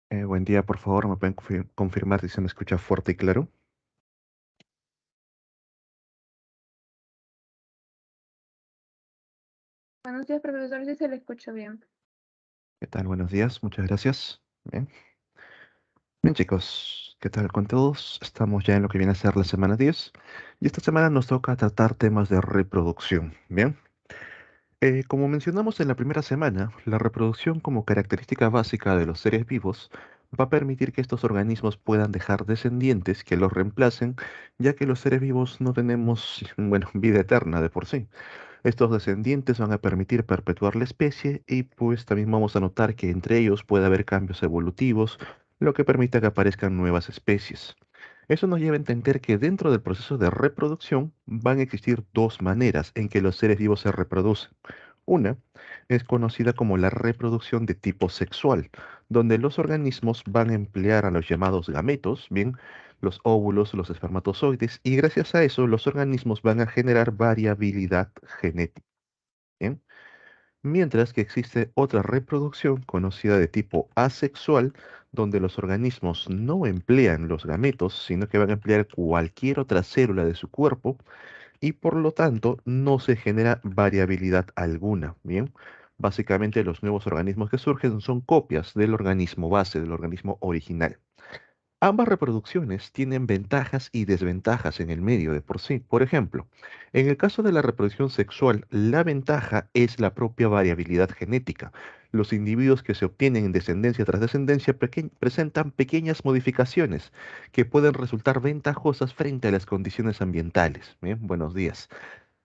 Buen día, por favor, ¿me pueden confirmar si se me escucha fuerte y claro? Buenos días, profesor, si se le escucha bien. ¿Qué tal? Buenos días, muchas gracias. Bien. Bien, chicos, ¿qué tal con todos? Estamos ya en lo que viene a ser la semana 10 y esta semana nos toca tratar temas de reproducción. Bien. Como mencionamos en la primera semana, la reproducción como característica básica de los seres vivos va a permitir que estos organismos puedan dejar descendientes que los reemplacen, ya que los seres vivos no tenemos, bueno, vida eterna de por sí. Estos descendientes van a permitir perpetuar la especie y pues también vamos a notar que entre ellos puede haber cambios evolutivos, lo que permita que aparezcan nuevas especies. Eso nos lleva a entender que dentro del proceso de reproducción van a existir dos maneras en que los seres vivos se reproducen. Una es conocida como la reproducción de tipo sexual, donde los organismos van a emplear a los llamados gametos, bien, los óvulos, los espermatozoides, y gracias a eso los organismos van a generar variabilidad genética. ¿Bien? Mientras que existe otra reproducción conocida de tipo asexual, donde los organismos no emplean los gametos, sino que van a emplear cualquier otra célula de su cuerpo y por lo tanto no se genera variabilidad alguna. Bien, básicamente los nuevos organismos que surgen son copias del organismo base, del organismo original. Ambas reproducciones tienen ventajas y desventajas en el medio de por sí. Por ejemplo, en el caso de la reproducción sexual, la ventaja es la propia variabilidad genética. Los individuos que se obtienen en descendencia tras descendencia presentan pequeñas modificaciones que pueden resultar ventajosas frente a las condiciones ambientales. Bien, buenos días.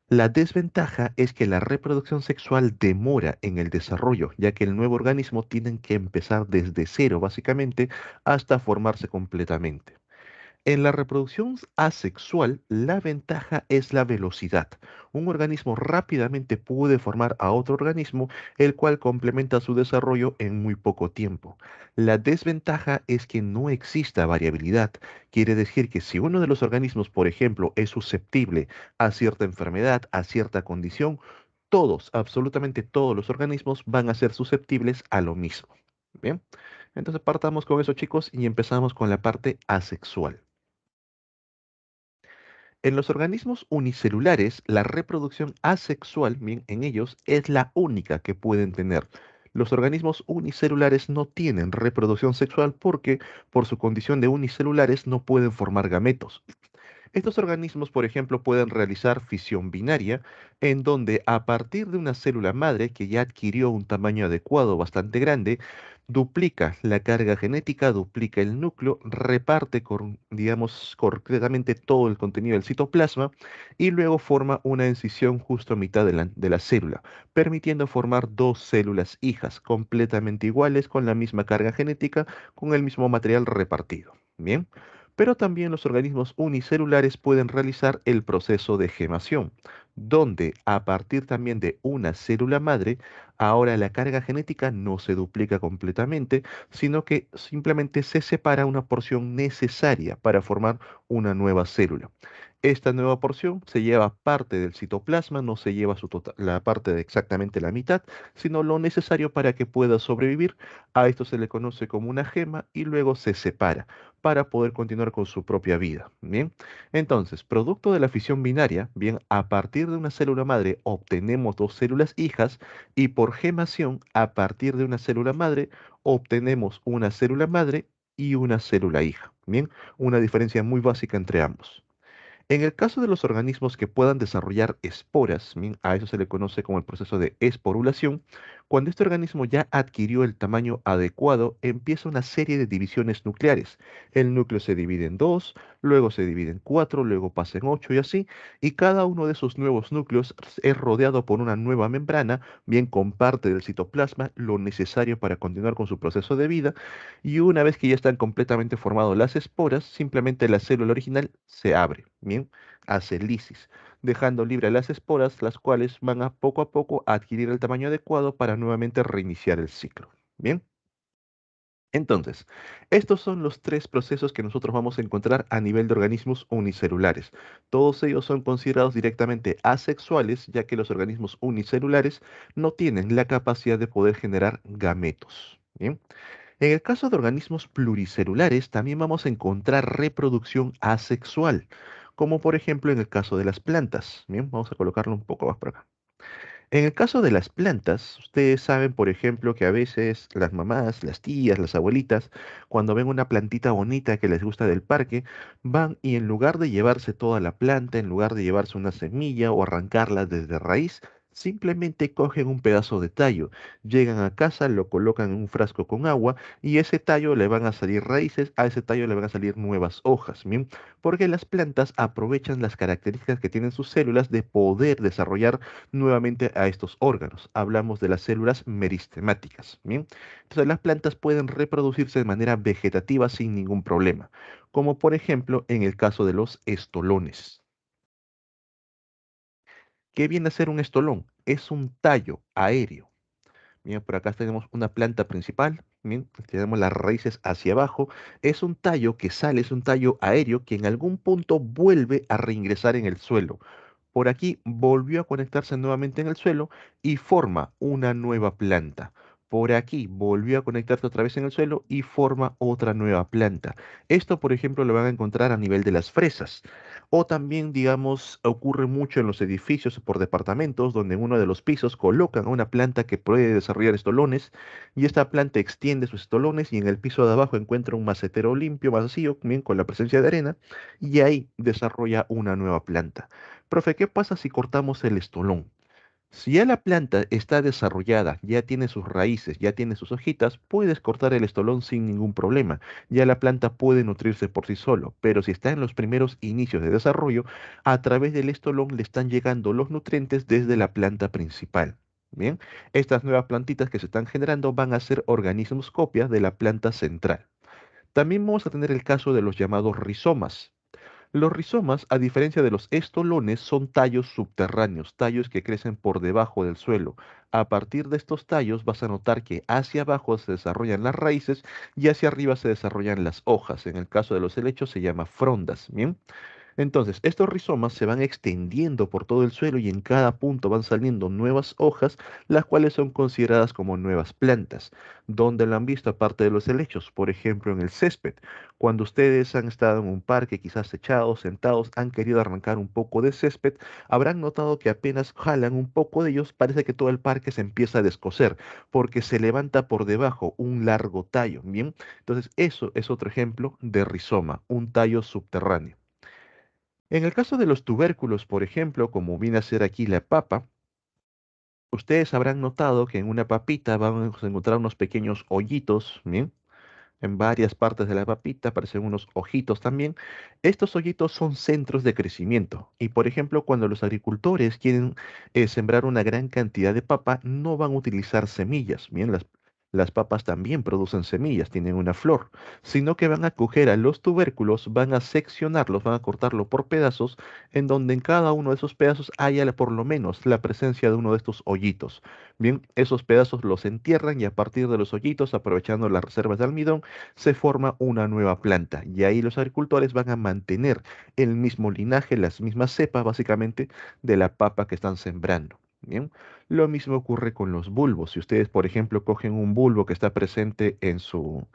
La desventaja es que la reproducción sexual demora en el desarrollo, ya que el nuevo organismo tiene que empezar desde cero, básicamente, hasta formarse completamente. En la reproducción asexual, la ventaja es la velocidad. Un organismo rápidamente puede formar a otro organismo, el cual complementa su desarrollo en muy poco tiempo. La desventaja es que no exista variabilidad. Quiere decir que si uno de los organismos, por ejemplo, es susceptible a cierta enfermedad, a cierta condición, todos, absolutamente todos los organismos van a ser susceptibles a lo mismo. Bien, entonces partamos con eso, chicos, y empezamos con la parte asexual. En los organismos unicelulares, la reproducción asexual, bien, en ellos, es la única que pueden tener. Los organismos unicelulares no tienen reproducción sexual porque, por su condición de unicelulares, no pueden formar gametos. Estos organismos, por ejemplo, pueden realizar fisión binaria, en donde a partir de una célula madre que ya adquirió un tamaño adecuado bastante grande, duplica la carga genética, duplica el núcleo, reparte, digamos, concretamente todo el contenido del citoplasma y luego forma una incisión justo a mitad de la célula, permitiendo formar dos células hijas completamente iguales con la misma carga genética, con el mismo material repartido. Bien. Pero también los organismos unicelulares pueden realizar el proceso de gemación, donde a partir también de una célula madre, ahora la carga genética no se duplica completamente, sino que simplemente se separa una porción necesaria para formar una nueva célula. Esta nueva porción se lleva parte del citoplasma, no se lleva la parte de exactamente la mitad, sino lo necesario para que pueda sobrevivir. A esto se le conoce como una gema y luego se separa para poder continuar con su propia vida. Bien, entonces, producto de la fisión binaria, bien, a partir de una célula madre obtenemos dos células hijas y por gemación, a partir de una célula madre, obtenemos una célula madre y una célula hija. Bien, una diferencia muy básica entre ambos. En el caso de los organismos que puedan desarrollar esporas, bien, a eso se le conoce como el proceso de esporulación, cuando este organismo ya adquirió el tamaño adecuado, empieza una serie de divisiones nucleares. El núcleo se divide en dos, luego se divide en cuatro, luego pasa en ocho y así, y cada uno de esos nuevos núcleos es rodeado por una nueva membrana, bien con parte del citoplasma, lo necesario para continuar con su proceso de vida, y una vez que ya están completamente formados las esporas, simplemente la célula original se abre, bien, hace lisis, dejando libre a las esporas, las cuales van a poco a adquirir el tamaño adecuado para nuevamente reiniciar el ciclo. Bien, entonces, estos son los tres procesos que nosotros vamos a encontrar a nivel de organismos unicelulares. Todos ellos son considerados directamente asexuales, ya que los organismos unicelulares no tienen la capacidad de poder generar gametos. Bien. En el caso de organismos pluricelulares, también vamos a encontrar reproducción asexual, como por ejemplo en el caso de las plantas. Bien, vamos a colocarlo un poco más por acá. En el caso de las plantas, ustedes saben, por ejemplo, que a veces las mamás, las tías, las abuelitas, cuando ven una plantita bonita que les gusta del parque, van y en lugar de llevarse toda la planta, en lugar de llevarse una semilla o arrancarla desde raíz, simplemente cogen un pedazo de tallo, llegan a casa, lo colocan en un frasco con agua y ese tallo le van a salir raíces, a ese tallo le van a salir nuevas hojas, ¿bien? Porque las plantas aprovechan las características que tienen sus células de poder desarrollar nuevamente a estos órganos. Hablamos de las células meristemáticas. ¿Bien? Entonces las plantas pueden reproducirse de manera vegetativa sin ningún problema, como por ejemplo en el caso de los estolones. ¿Qué viene a ser un estolón? Es un tallo aéreo. Bien, por acá tenemos una planta principal. Bien, tenemos las raíces hacia abajo. Es un tallo que sale, es un tallo aéreo que en algún punto vuelve a reingresar en el suelo. Por aquí volvió a conectarse nuevamente en el suelo y forma una nueva planta. Por aquí volvió a conectarse otra vez en el suelo y forma otra nueva planta. Esto, por ejemplo, lo van a encontrar a nivel de las fresas. O también, digamos, ocurre mucho en los edificios por departamentos, donde en uno de los pisos colocan una planta que puede desarrollar estolones y esta planta extiende sus estolones y en el piso de abajo encuentra un macetero limpio, vacío, bien con la presencia de arena, y ahí desarrolla una nueva planta. Profe, ¿qué pasa si cortamos el estolón? Si ya la planta está desarrollada, ya tiene sus raíces, ya tiene sus hojitas, puedes cortar el estolón sin ningún problema. Ya la planta puede nutrirse por sí solo, pero si está en los primeros inicios de desarrollo, a través del estolón le están llegando los nutrientes desde la planta principal. Bien, estas nuevas plantitas que se están generando van a ser organismos copias de la planta central. También vamos a tener el caso de los llamados rizomas. Los rizomas, a diferencia de los estolones, son tallos subterráneos, tallos que crecen por debajo del suelo. A partir de estos tallos vas a notar que hacia abajo se desarrollan las raíces y hacia arriba se desarrollan las hojas. En el caso de los helechos se llama frondas. ¿Bien? Entonces, estos rizomas se van extendiendo por todo el suelo y en cada punto van saliendo nuevas hojas, las cuales son consideradas como nuevas plantas. ¿Dónde lo han visto aparte de los helechos? Por ejemplo, en el césped. Cuando ustedes han estado en un parque, quizás echados, sentados, han querido arrancar un poco de césped, habrán notado que apenas jalan un poco de ellos, parece que todo el parque se empieza a descoser, porque se levanta por debajo un largo tallo. Bien, entonces eso es otro ejemplo de rizoma, un tallo subterráneo. En el caso de los tubérculos, por ejemplo, como viene a ser aquí la papa, ustedes habrán notado que en una papita vamos a encontrar unos pequeños hoyitos, ¿bien? En varias partes de la papita aparecen unos ojitos también. Estos hoyitos son centros de crecimiento. Y por ejemplo, cuando los agricultores quieren sembrar una gran cantidad de papa, no van a utilizar semillas. Bien, las papas también producen semillas, tienen una flor, sino que van a coger a los tubérculos, van a seccionarlos, van a cortarlo por pedazos, en donde en cada uno de esos pedazos haya por lo menos la presencia de uno de estos hoyitos. Bien, esos pedazos los entierran y a partir de los hoyitos, aprovechando las reservas de almidón, se forma una nueva planta y ahí los agricultores van a mantener el mismo linaje, las mismas cepas básicamente de la papa que están sembrando. Bien, lo mismo ocurre con los bulbos. Si ustedes, por ejemplo, cogen un bulbo que está presente en su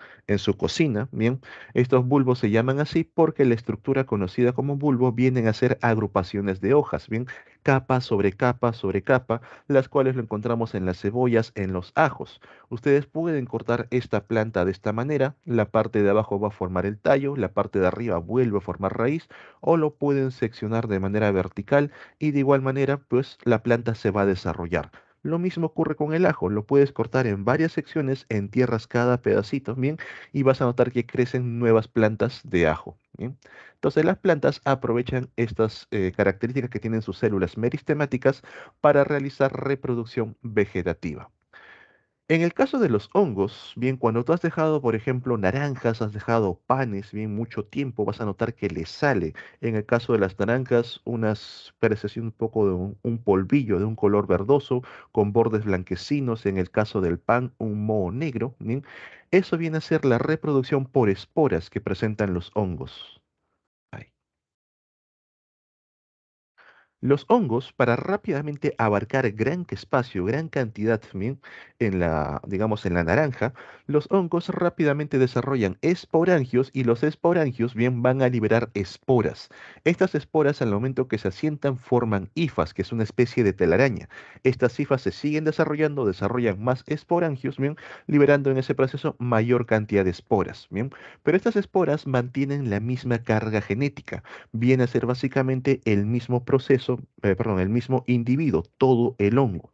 cocina, bien, estos bulbos se llaman así porque la estructura conocida como bulbo vienen a ser agrupaciones de hojas, bien, capa sobre capa, las cuales lo encontramos en las cebollas, en los ajos. Ustedes pueden cortar esta planta de esta manera, la parte de abajo va a formar el tallo, la parte de arriba vuelve a formar raíz, o lo pueden seccionar de manera vertical y de igual manera, pues la planta se va a desarrollar. Lo mismo ocurre con el ajo, lo puedes cortar en varias secciones, entierras cada pedacito, ¿bien? Y vas a notar que crecen nuevas plantas de ajo, ¿bien? Entonces las plantas aprovechan estas características que tienen sus células meristemáticas para realizar reproducción vegetativa. En el caso de los hongos, bien, cuando tú has dejado, por ejemplo, naranjas, has dejado panes, bien, mucho tiempo, vas a notar que le sale, en el caso de las naranjas, unas parece un poco de un polvillo de un color verdoso, con bordes blanquecinos, en el caso del pan, un moho negro, bien. Eso viene a ser la reproducción por esporas que presentan los hongos. Ahí. Los hongos, para rápidamente abarcar gran espacio, gran cantidad, bien, digamos, en la naranja, los hongos rápidamente desarrollan esporangios y los esporangios, bien, van a liberar esporas. Estas esporas, al momento que se asientan, forman hifas, que es una especie de telaraña. Estas hifas se siguen desarrollando, desarrollan más esporangios, bien, liberando en ese proceso mayor cantidad de esporas, bien. Pero estas esporas mantienen la misma carga genética, viene a ser básicamente el mismo proceso, perdón, el mismo individuo, todo el hongo.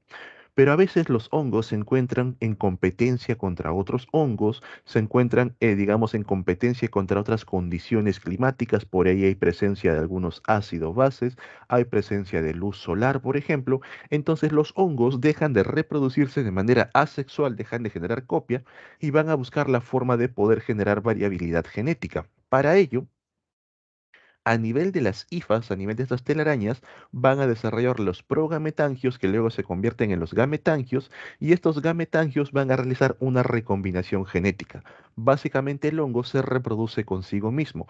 Pero a veces los hongos se encuentran en competencia contra otros hongos, se encuentran, digamos, en competencia contra otras condiciones climáticas, por ahí hay presencia de algunos ácidos bases, hay presencia de luz solar, por ejemplo, entonces los hongos dejan de reproducirse de manera asexual, dejan de generar copia y van a buscar la forma de poder generar variabilidad genética. Para ello, a nivel de las hifas, a nivel de estas telarañas, van a desarrollar los progametangios que luego se convierten en los gametangios y estos gametangios van a realizar una recombinación genética. Básicamente el hongo se reproduce consigo mismo.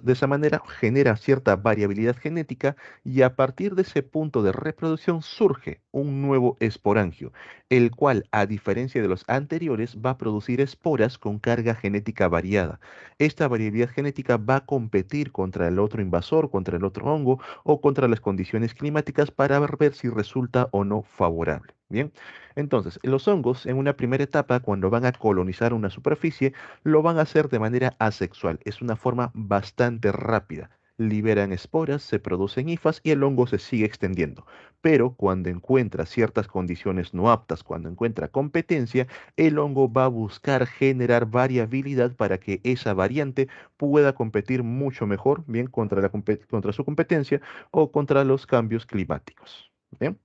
De esa manera genera cierta variabilidad genética y a partir de ese punto de reproducción surge un nuevo esporangio, el cual, a diferencia de los anteriores, va a producir esporas con carga genética variada. Esta variabilidad genética va a competir contra el otro invasor, contra el otro hongo o contra las condiciones climáticas para ver si resulta o no favorable. Bien, entonces los hongos en una primera etapa, cuando van a colonizar una superficie, lo van a hacer de manera asexual. Es una forma bastante rápida. Liberan esporas, se producen hifas y el hongo se sigue extendiendo. Pero cuando encuentra ciertas condiciones no aptas, cuando encuentra competencia, el hongo va a buscar generar variabilidad para que esa variante pueda competir mucho mejor, bien, contra su competencia o contra los cambios climáticos. ¿Bien?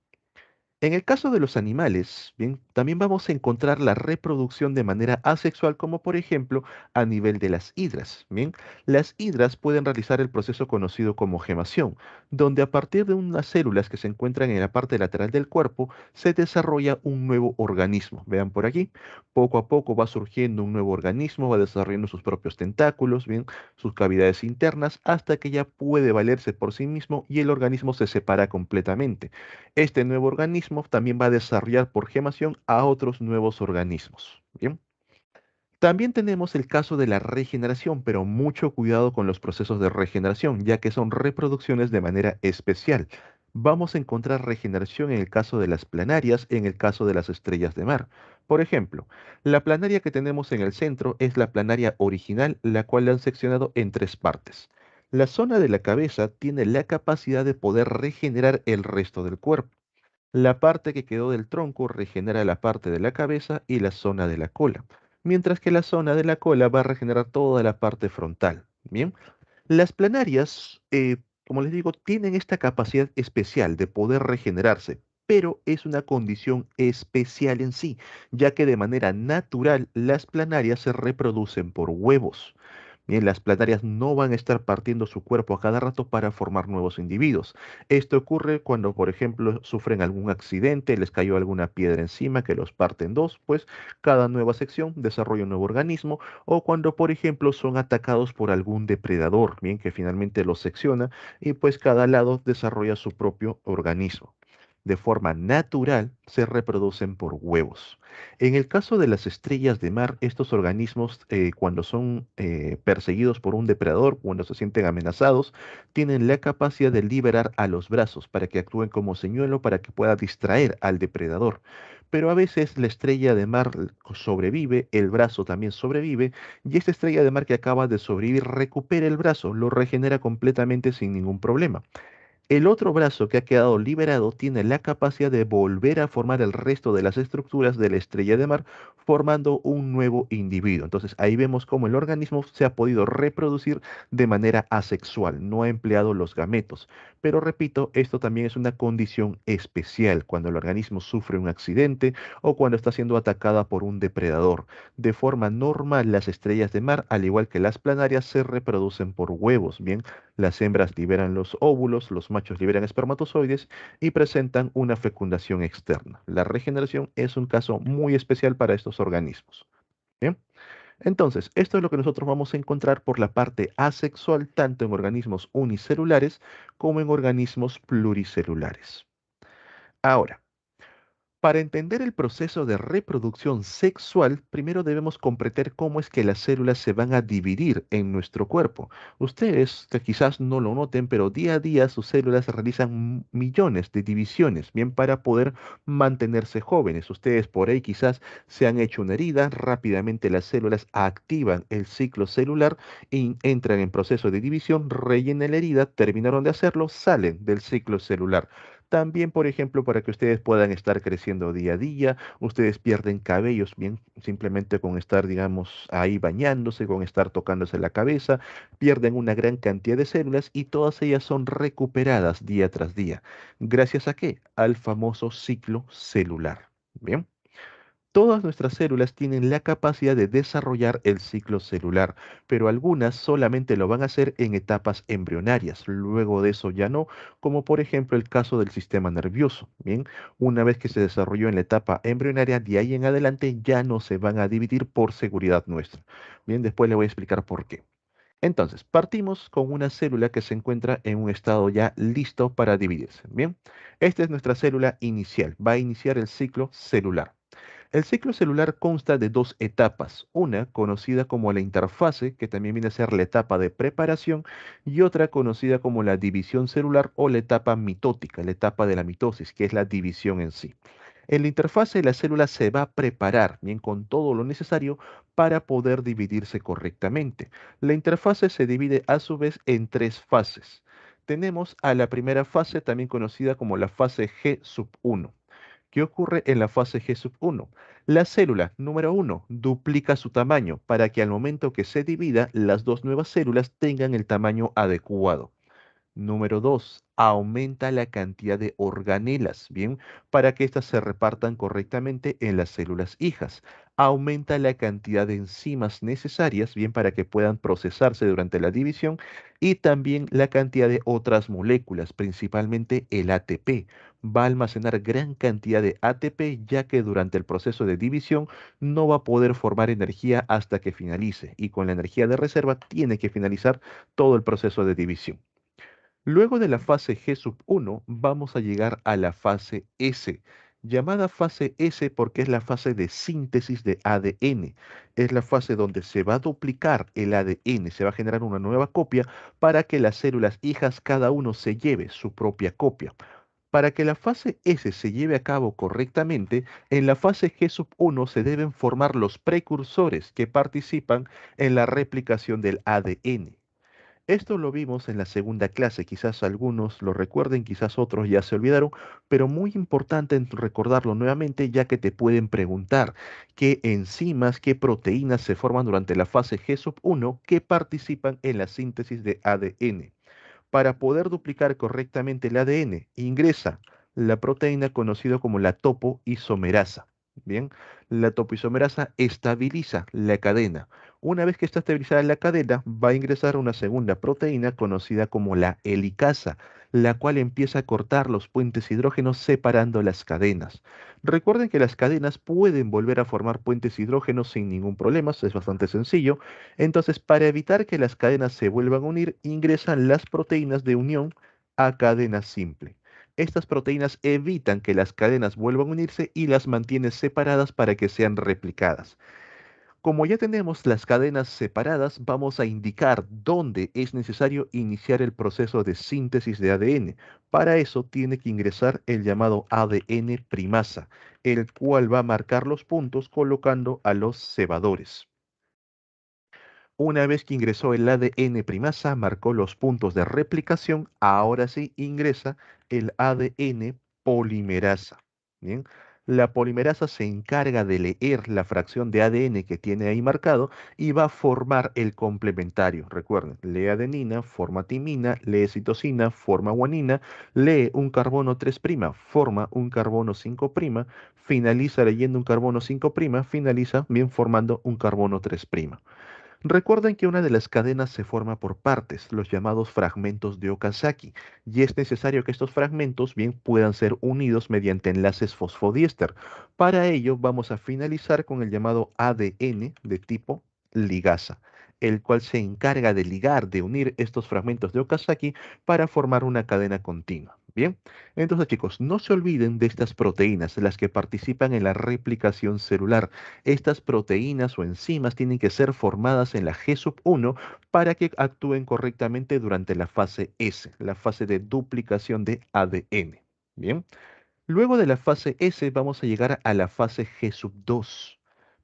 En el caso de los animales, bien, también vamos a encontrar la reproducción de manera asexual, como por ejemplo a nivel de las hidras. Bien, las hidras pueden realizar el proceso conocido como gemación, donde a partir de unas células que se encuentran en la parte lateral del cuerpo se desarrolla un nuevo organismo. Vean por aquí, poco a poco va surgiendo un nuevo organismo, va desarrollando sus propios tentáculos, bien, sus cavidades internas, hasta que ya puede valerse por sí mismo y el organismo se separa completamente. Este nuevo organismo también va a desarrollar por gemación a otros nuevos organismos. Bien. También tenemos el caso de la regeneración, pero mucho cuidado con los procesos de regeneración, ya que son reproducciones de manera especial. Vamos a encontrar regeneración en el caso de las planarias, en el caso de las estrellas de mar. Por ejemplo, la planaria que tenemos en el centro es la planaria original, la cual la han seccionado en tres partes. La zona de la cabeza tiene la capacidad de poder regenerar el resto del cuerpo. La parte que quedó del tronco regenera la parte de la cabeza y la zona de la cola, mientras que la zona de la cola va a regenerar toda la parte frontal. Bien, las planarias, como les digo, tienen esta capacidad especial de poder regenerarse, pero es una condición especial en sí, ya que de manera natural las planarias se reproducen por huevos. Bien, las planarias no van a estar partiendo su cuerpo a cada rato para formar nuevos individuos. Esto ocurre cuando, por ejemplo, sufren algún accidente, les cayó alguna piedra encima que los parte en dos, pues cada nueva sección desarrolla un nuevo organismo, o cuando, por ejemplo, son atacados por algún depredador, bien, que finalmente los secciona y pues cada lado desarrolla su propio organismo. De forma natural se reproducen por huevos. En el caso de las estrellas de mar, estos organismos, cuando son perseguidos por un depredador, cuando se sienten amenazados, tienen la capacidad de liberar a los brazos para que actúen como señuelo para que pueda distraer al depredador. Pero a veces la estrella de mar sobrevive, el brazo también sobrevive, y esta estrella de mar que acaba de sobrevivir recupera el brazo, lo regenera completamente sin ningún problema. El otro brazo que ha quedado liberado tiene la capacidad de volver a formar el resto de las estructuras de la estrella de mar, formando un nuevo individuo. Entonces ahí vemos cómo el organismo se ha podido reproducir de manera asexual, no ha empleado los gametos. Pero repito, esto también es una condición especial cuando el organismo sufre un accidente o cuando está siendo atacada por un depredador. De forma normal, las estrellas de mar, al igual que las planarias, se reproducen por huevos, ¿bien? Las hembras liberan los óvulos, los machos liberan espermatozoides y presentan una fecundación externa. La regeneración es un caso muy especial para estos organismos. Bien. Entonces, esto es lo que nosotros vamos a encontrar por la parte asexual, tanto en organismos unicelulares como en organismos pluricelulares. Ahora, para entender el proceso de reproducción sexual, primero debemos comprender cómo es que las células se van a dividir en nuestro cuerpo. Ustedes, que quizás no lo noten, pero día a día sus células realizan millones de divisiones, bien para poder mantenerse jóvenes. Ustedes por ahí quizás se han hecho una herida, rápidamente las células activan el ciclo celular y entran en proceso de división, rellenan la herida, terminaron de hacerlo, salen del ciclo celular. También, por ejemplo, para que ustedes puedan estar creciendo día a día, ustedes pierden cabellos bien simplemente con estar, digamos, ahí bañándose, con estar tocándose la cabeza, pierden una gran cantidad de células y todas ellas son recuperadas día tras día. ¿Gracias a qué? Al famoso ciclo celular. Bien. Todas nuestras células tienen la capacidad de desarrollar el ciclo celular, pero algunas solamente lo van a hacer en etapas embrionarias. Luego de eso ya no, como por ejemplo el caso del sistema nervioso. Bien, una vez que se desarrolló en la etapa embrionaria, de ahí en adelante ya no se van a dividir por seguridad nuestra. Bien, después le voy a explicar por qué. Entonces, partimos con una célula que se encuentra en un estado ya listo para dividirse. Bien, esta es nuestra célula inicial. Va a iniciar el ciclo celular. El ciclo celular consta de dos etapas, una conocida como la interfase, que también viene a ser la etapa de preparación, y otra conocida como la división celular o la etapa mitótica, la etapa de la mitosis, que es la división en sí. En la interfase la célula se va a preparar bien con todo lo necesario para poder dividirse correctamente. La interfase se divide a su vez en tres fases. Tenemos a la primera fase, también conocida como la fase G sub 1. ¿Qué ocurre en la fase G sub 1? La célula número 1 duplica su tamaño para que al momento que se divida, las dos nuevas células tengan el tamaño adecuado. Número 2, aumenta la cantidad de organelas, bien, para que éstas se repartan correctamente en las células hijas. Aumenta la cantidad de enzimas necesarias, bien, para que puedan procesarse durante la división y también la cantidad de otras moléculas, principalmente el ATP. Va a almacenar gran cantidad de ATP ya que durante el proceso de división no va a poder formar energía hasta que finalice y con la energía de reserva tiene que finalizar todo el proceso de división. Luego de la fase G sub 1 vamos a llegar a la fase S, llamada fase S porque es la fase de síntesis de ADN. Es la fase donde se va a duplicar el ADN, se va a generar una nueva copia para que las células hijas cada uno se lleve su propia copia. Para que la fase S se lleve a cabo correctamente, en la fase G sub 1 se deben formar los precursores que participan en la replicación del ADN. Esto lo vimos en la segunda clase, quizás algunos lo recuerden, quizás otros ya se olvidaron, pero muy importante recordarlo nuevamente ya que te pueden preguntar qué enzimas, qué proteínas se forman durante la fase G sub 1 que participan en la síntesis de ADN. Para poder duplicar correctamente el ADN, ingresa la proteína conocida como la topoisomerasa. Bien, la topoisomerasa estabiliza la cadena. Una vez que está estabilizada la cadena, va a ingresar una segunda proteína conocida como la helicasa, la cual empieza a cortar los puentes hidrógenos separando las cadenas. Recuerden que las cadenas pueden volver a formar puentes hidrógenos sin ningún problema, es bastante sencillo. Entonces, para evitar que las cadenas se vuelvan a unir, ingresan las proteínas de unión a cadena simple. Estas proteínas evitan que las cadenas vuelvan a unirse y las mantiene separadas para que sean replicadas. Como ya tenemos las cadenas separadas, vamos a indicar dónde es necesario iniciar el proceso de síntesis de ADN. Para eso tiene que ingresar el llamado ADN primasa, el cual va a marcar los puntos colocando a los cebadores. Una vez que ingresó el ADN primasa, marcó los puntos de replicación, ahora sí ingresa el ADN polimerasa. Bien, la polimerasa se encarga de leer la fracción de ADN que tiene ahí marcado y va a formar el complementario. Recuerden, lee adenina, forma timina, lee citosina, forma guanina, lee un carbono 3', forma un carbono 5', finaliza leyendo un carbono 5', finaliza bien formando un carbono 3'. Recuerden que una de las cadenas se forma por partes, los llamados fragmentos de Okazaki, y es necesario que estos fragmentos bien puedan ser unidos mediante enlaces fosfodiéster. Para ello vamos a finalizar con el llamado ADN de tipo ligasa, el cual se encarga de ligar, de unir estos fragmentos de Okazaki para formar una cadena continua. Bien, entonces chicos, no se olviden de estas proteínas, las que participan en la replicación celular. Estas proteínas o enzimas tienen que ser formadas en la G1 para que actúen correctamente durante la fase S, la fase de duplicación de ADN. Bien. Luego de la fase S vamos a llegar a la fase G2.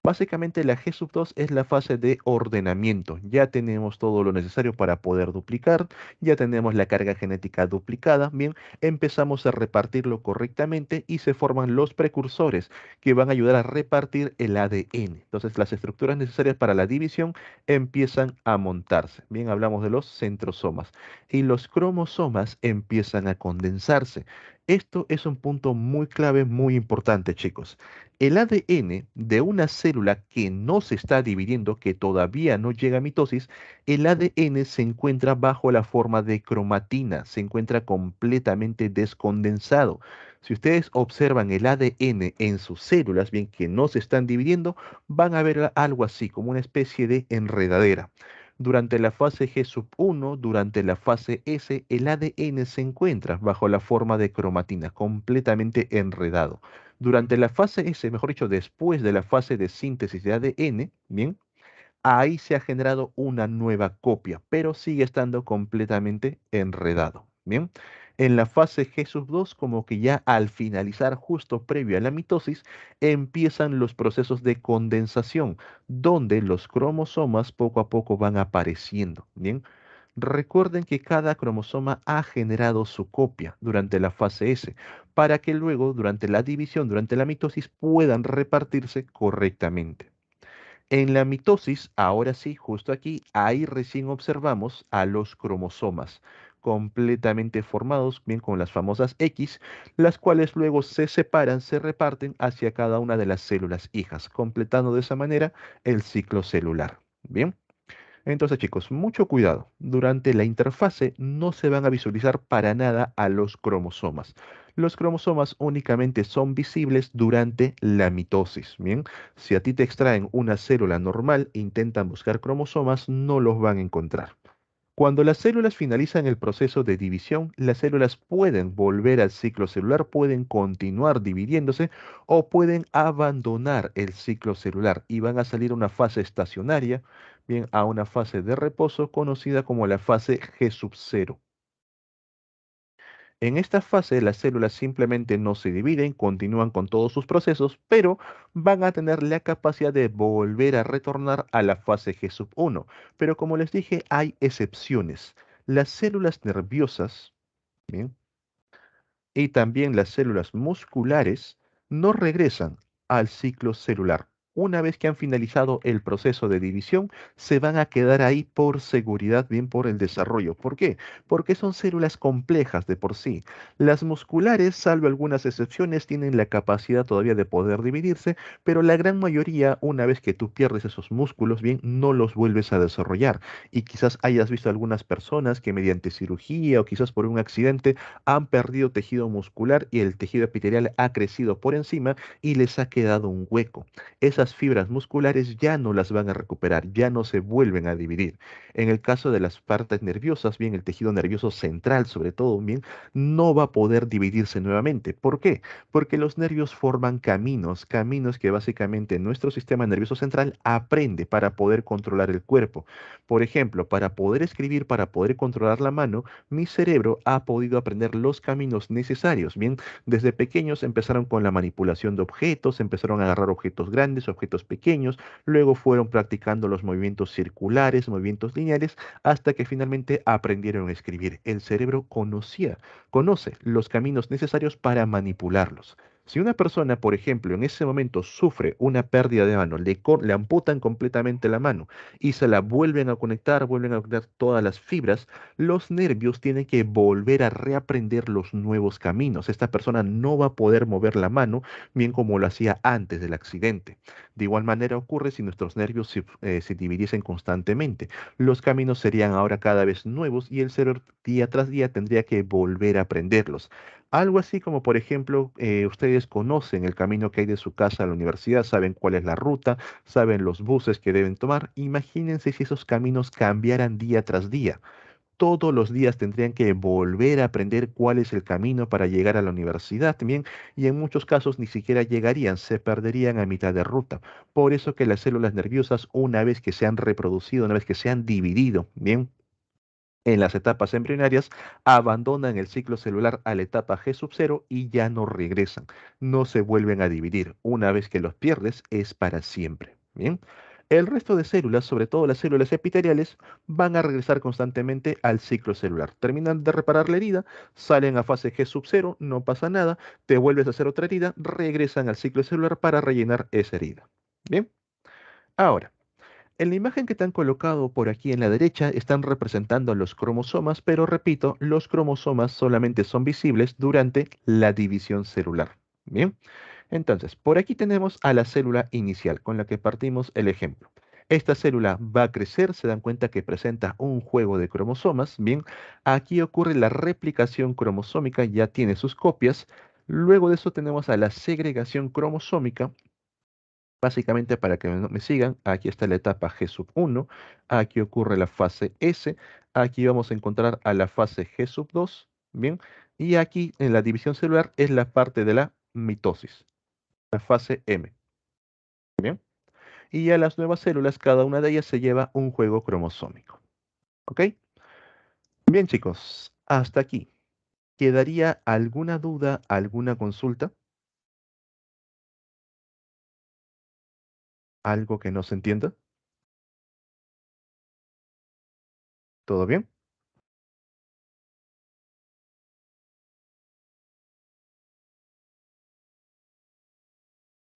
Básicamente la G2 es la fase de ordenamiento. Ya tenemos todo lo necesario para poder duplicar, ya tenemos la carga genética duplicada, bien, empezamos a repartirlo correctamente y se forman los precursores que van a ayudar a repartir el ADN. Entonces las estructuras necesarias para la división empiezan a montarse. Bien, hablamos de los centrosomas y los cromosomas empiezan a condensarse. Esto es un punto muy clave, muy importante, chicos. El ADN de una célula que no se está dividiendo, que todavía no llega a mitosis, el ADN se encuentra bajo la forma de cromatina, se encuentra completamente descondensado. Si ustedes observan el ADN en sus células, bien que no se están dividiendo, van a ver algo así, como una especie de enredadera. Durante la fase G1, durante la fase S, el ADN se encuentra bajo la forma de cromatina, completamente enredado. Durante la fase S, mejor dicho, después de la fase de síntesis de ADN, bien, ahí se ha generado una nueva copia, pero sigue estando completamente enredado. Bien, en la fase G2, como que ya al finalizar justo previo a la mitosis, empiezan los procesos de condensación, donde los cromosomas poco a poco van apareciendo. Bien, recuerden que cada cromosoma ha generado su copia durante la fase S, para que luego, durante la división, durante la mitosis, puedan repartirse correctamente. En la mitosis, ahora sí, justo aquí, ahí recién observamos a los cromosomas completamente formados, bien con las famosas X, las cuales luego se separan, se reparten hacia cada una de las células hijas, completando de esa manera el ciclo celular. Bien. Entonces, chicos, mucho cuidado. Durante la interfase no se van a visualizar para nada a los cromosomas. Los cromosomas únicamente son visibles durante la mitosis. Bien, si a ti te extraen una célula normal e intentan buscar cromosomas, no los van a encontrar. Cuando las células finalizan el proceso de división, las células pueden volver al ciclo celular, pueden continuar dividiéndose o pueden abandonar el ciclo celular y van a salir a una fase estacionaria, bien, a una fase de reposo conocida como la fase G0. En esta fase, las células simplemente no se dividen, continúan con todos sus procesos, pero van a tener la capacidad de volver a retornar a la fase G1. Pero como les dije, hay excepciones. Las células nerviosas, ¿bien? Y también las células musculares no regresan al ciclo celular. Una vez que han finalizado el proceso de división, se van a quedar ahí por seguridad, bien por el desarrollo. ¿Por qué? Porque son células complejas de por sí. Las musculares, salvo algunas excepciones, tienen la capacidad todavía de poder dividirse, pero la gran mayoría, una vez que tú pierdes esos músculos, bien, no los vuelves a desarrollar. Y quizás hayas visto algunas personas que mediante cirugía o quizás por un accidente han perdido tejido muscular y el tejido epitelial ha crecido por encima y les ha quedado un hueco. Esas fibras musculares ya no las van a recuperar, ya no se vuelven a dividir. En el caso de las partes nerviosas, bien, el tejido nervioso central sobre todo, bien, no va a poder dividirse nuevamente. ¿Por qué? Porque los nervios forman caminos, caminos que básicamente nuestro sistema nervioso central aprende para poder controlar el cuerpo. Por ejemplo, para poder escribir, para poder controlar la mano, mi cerebro ha podido aprender los caminos necesarios. Bien, desde pequeños empezaron con la manipulación de objetos, empezaron a agarrar objetos grandes, objetos pequeños, luego fueron practicando los movimientos circulares, movimientos lineales, hasta que finalmente aprendieron a escribir. El cerebro conoce los caminos necesarios para manipularlos. Si una persona, por ejemplo, en ese momento sufre una pérdida de mano, le amputan completamente la mano y se la vuelven a conectar todas las fibras, los nervios tienen que volver a reaprender los nuevos caminos. Esta persona no va a poder mover la mano bien como lo hacía antes del accidente. De igual manera ocurre si nuestros nervios se dividiesen constantemente. Los caminos serían ahora cada vez nuevos y el cerebro día tras día tendría que volver a aprenderlos. Algo así como, por ejemplo, ustedes conocen el camino que hay de su casa a la universidad, saben cuál es la ruta, saben los buses que deben tomar. Imagínense si esos caminos cambiaran día tras día. Todos los días tendrían que volver a aprender cuál es el camino para llegar a la universidad también, y en muchos casos ni siquiera llegarían, se perderían a mitad de ruta. Por eso que las células nerviosas, una vez que se han reproducido, una vez que se han dividido, bien, en las etapas embrionarias, abandonan el ciclo celular a la etapa G sub 0 y ya no regresan, no se vuelven a dividir. Una vez que los pierdes, es para siempre. Bien. El resto de células, sobre todo las células epiteliales, van a regresar constantemente al ciclo celular. Terminan de reparar la herida, salen a fase G sub 0, no pasa nada, te vuelves a hacer otra herida, regresan al ciclo celular para rellenar esa herida. Bien. Ahora, en la imagen que te han colocado por aquí en la derecha están representando los cromosomas, pero repito, los cromosomas solamente son visibles durante la división celular. Bien, entonces, por aquí tenemos a la célula inicial con la que partimos el ejemplo. Esta célula va a crecer, se dan cuenta que presenta un juego de cromosomas. Bien, aquí ocurre la replicación cromosómica, ya tiene sus copias. Luego de eso tenemos a la segregación cromosómica. Básicamente, para que me sigan, aquí está la etapa G sub 1, aquí ocurre la fase S, aquí vamos a encontrar a la fase G sub 2, ¿bien? Y aquí en la división celular es la parte de la mitosis, la fase M, ¿bien? Y a las nuevas células, cada una de ellas se lleva un juego cromosómico, ¿ok? Bien, chicos, hasta aquí. ¿Quedaría alguna duda, alguna consulta? ¿Algo que no se entienda? ¿Todo bien?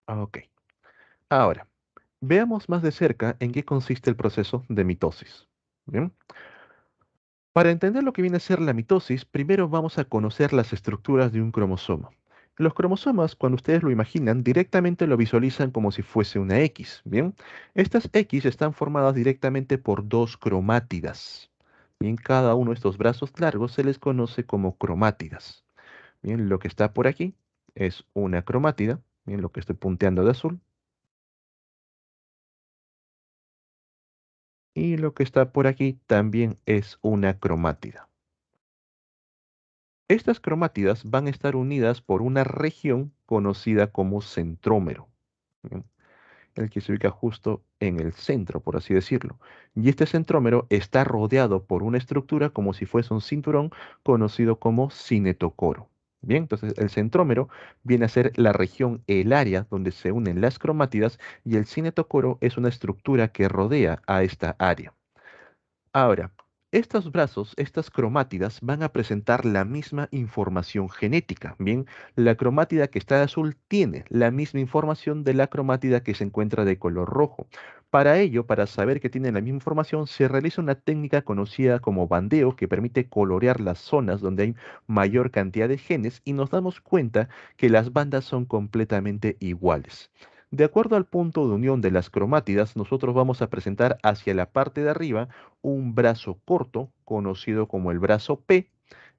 Ok. Ahora, veamos más de cerca en qué consiste el proceso de mitosis. Bien, para entender lo que viene a ser la mitosis, primero vamos a conocer las estructuras de un cromosoma. Los cromosomas, cuando ustedes lo imaginan, directamente lo visualizan como si fuese una X. Bien, estas X están formadas directamente por dos cromátidas. Bien, cada uno de estos brazos largos se les conoce como cromátidas. Bien, lo que está por aquí es una cromátida. Bien, lo que estoy punteando de azul. Y lo que está por aquí también es una cromátida. Estas cromátidas van a estar unidas por una región conocida como centrómero, ¿bien? El que se ubica justo en el centro, por así decirlo. Y este centrómero está rodeado por una estructura como si fuese un cinturón conocido como cinetocoro. Bien, entonces el centrómero viene a ser la región, el área donde se unen las cromátidas, y el cinetocoro es una estructura que rodea a esta área. Ahora, estos brazos, estas cromátidas, van a presentar la misma información genética. Bien, la cromátida que está de azul tiene la misma información de la cromátida que se encuentra de color rojo. Para ello, para saber que tienen la misma información, se realiza una técnica conocida como bandeo que permite colorear las zonas donde hay mayor cantidad de genes y nos damos cuenta que las bandas son completamente iguales. De acuerdo al punto de unión de las cromátidas, nosotros vamos a presentar hacia la parte de arriba un brazo corto, conocido como el brazo P,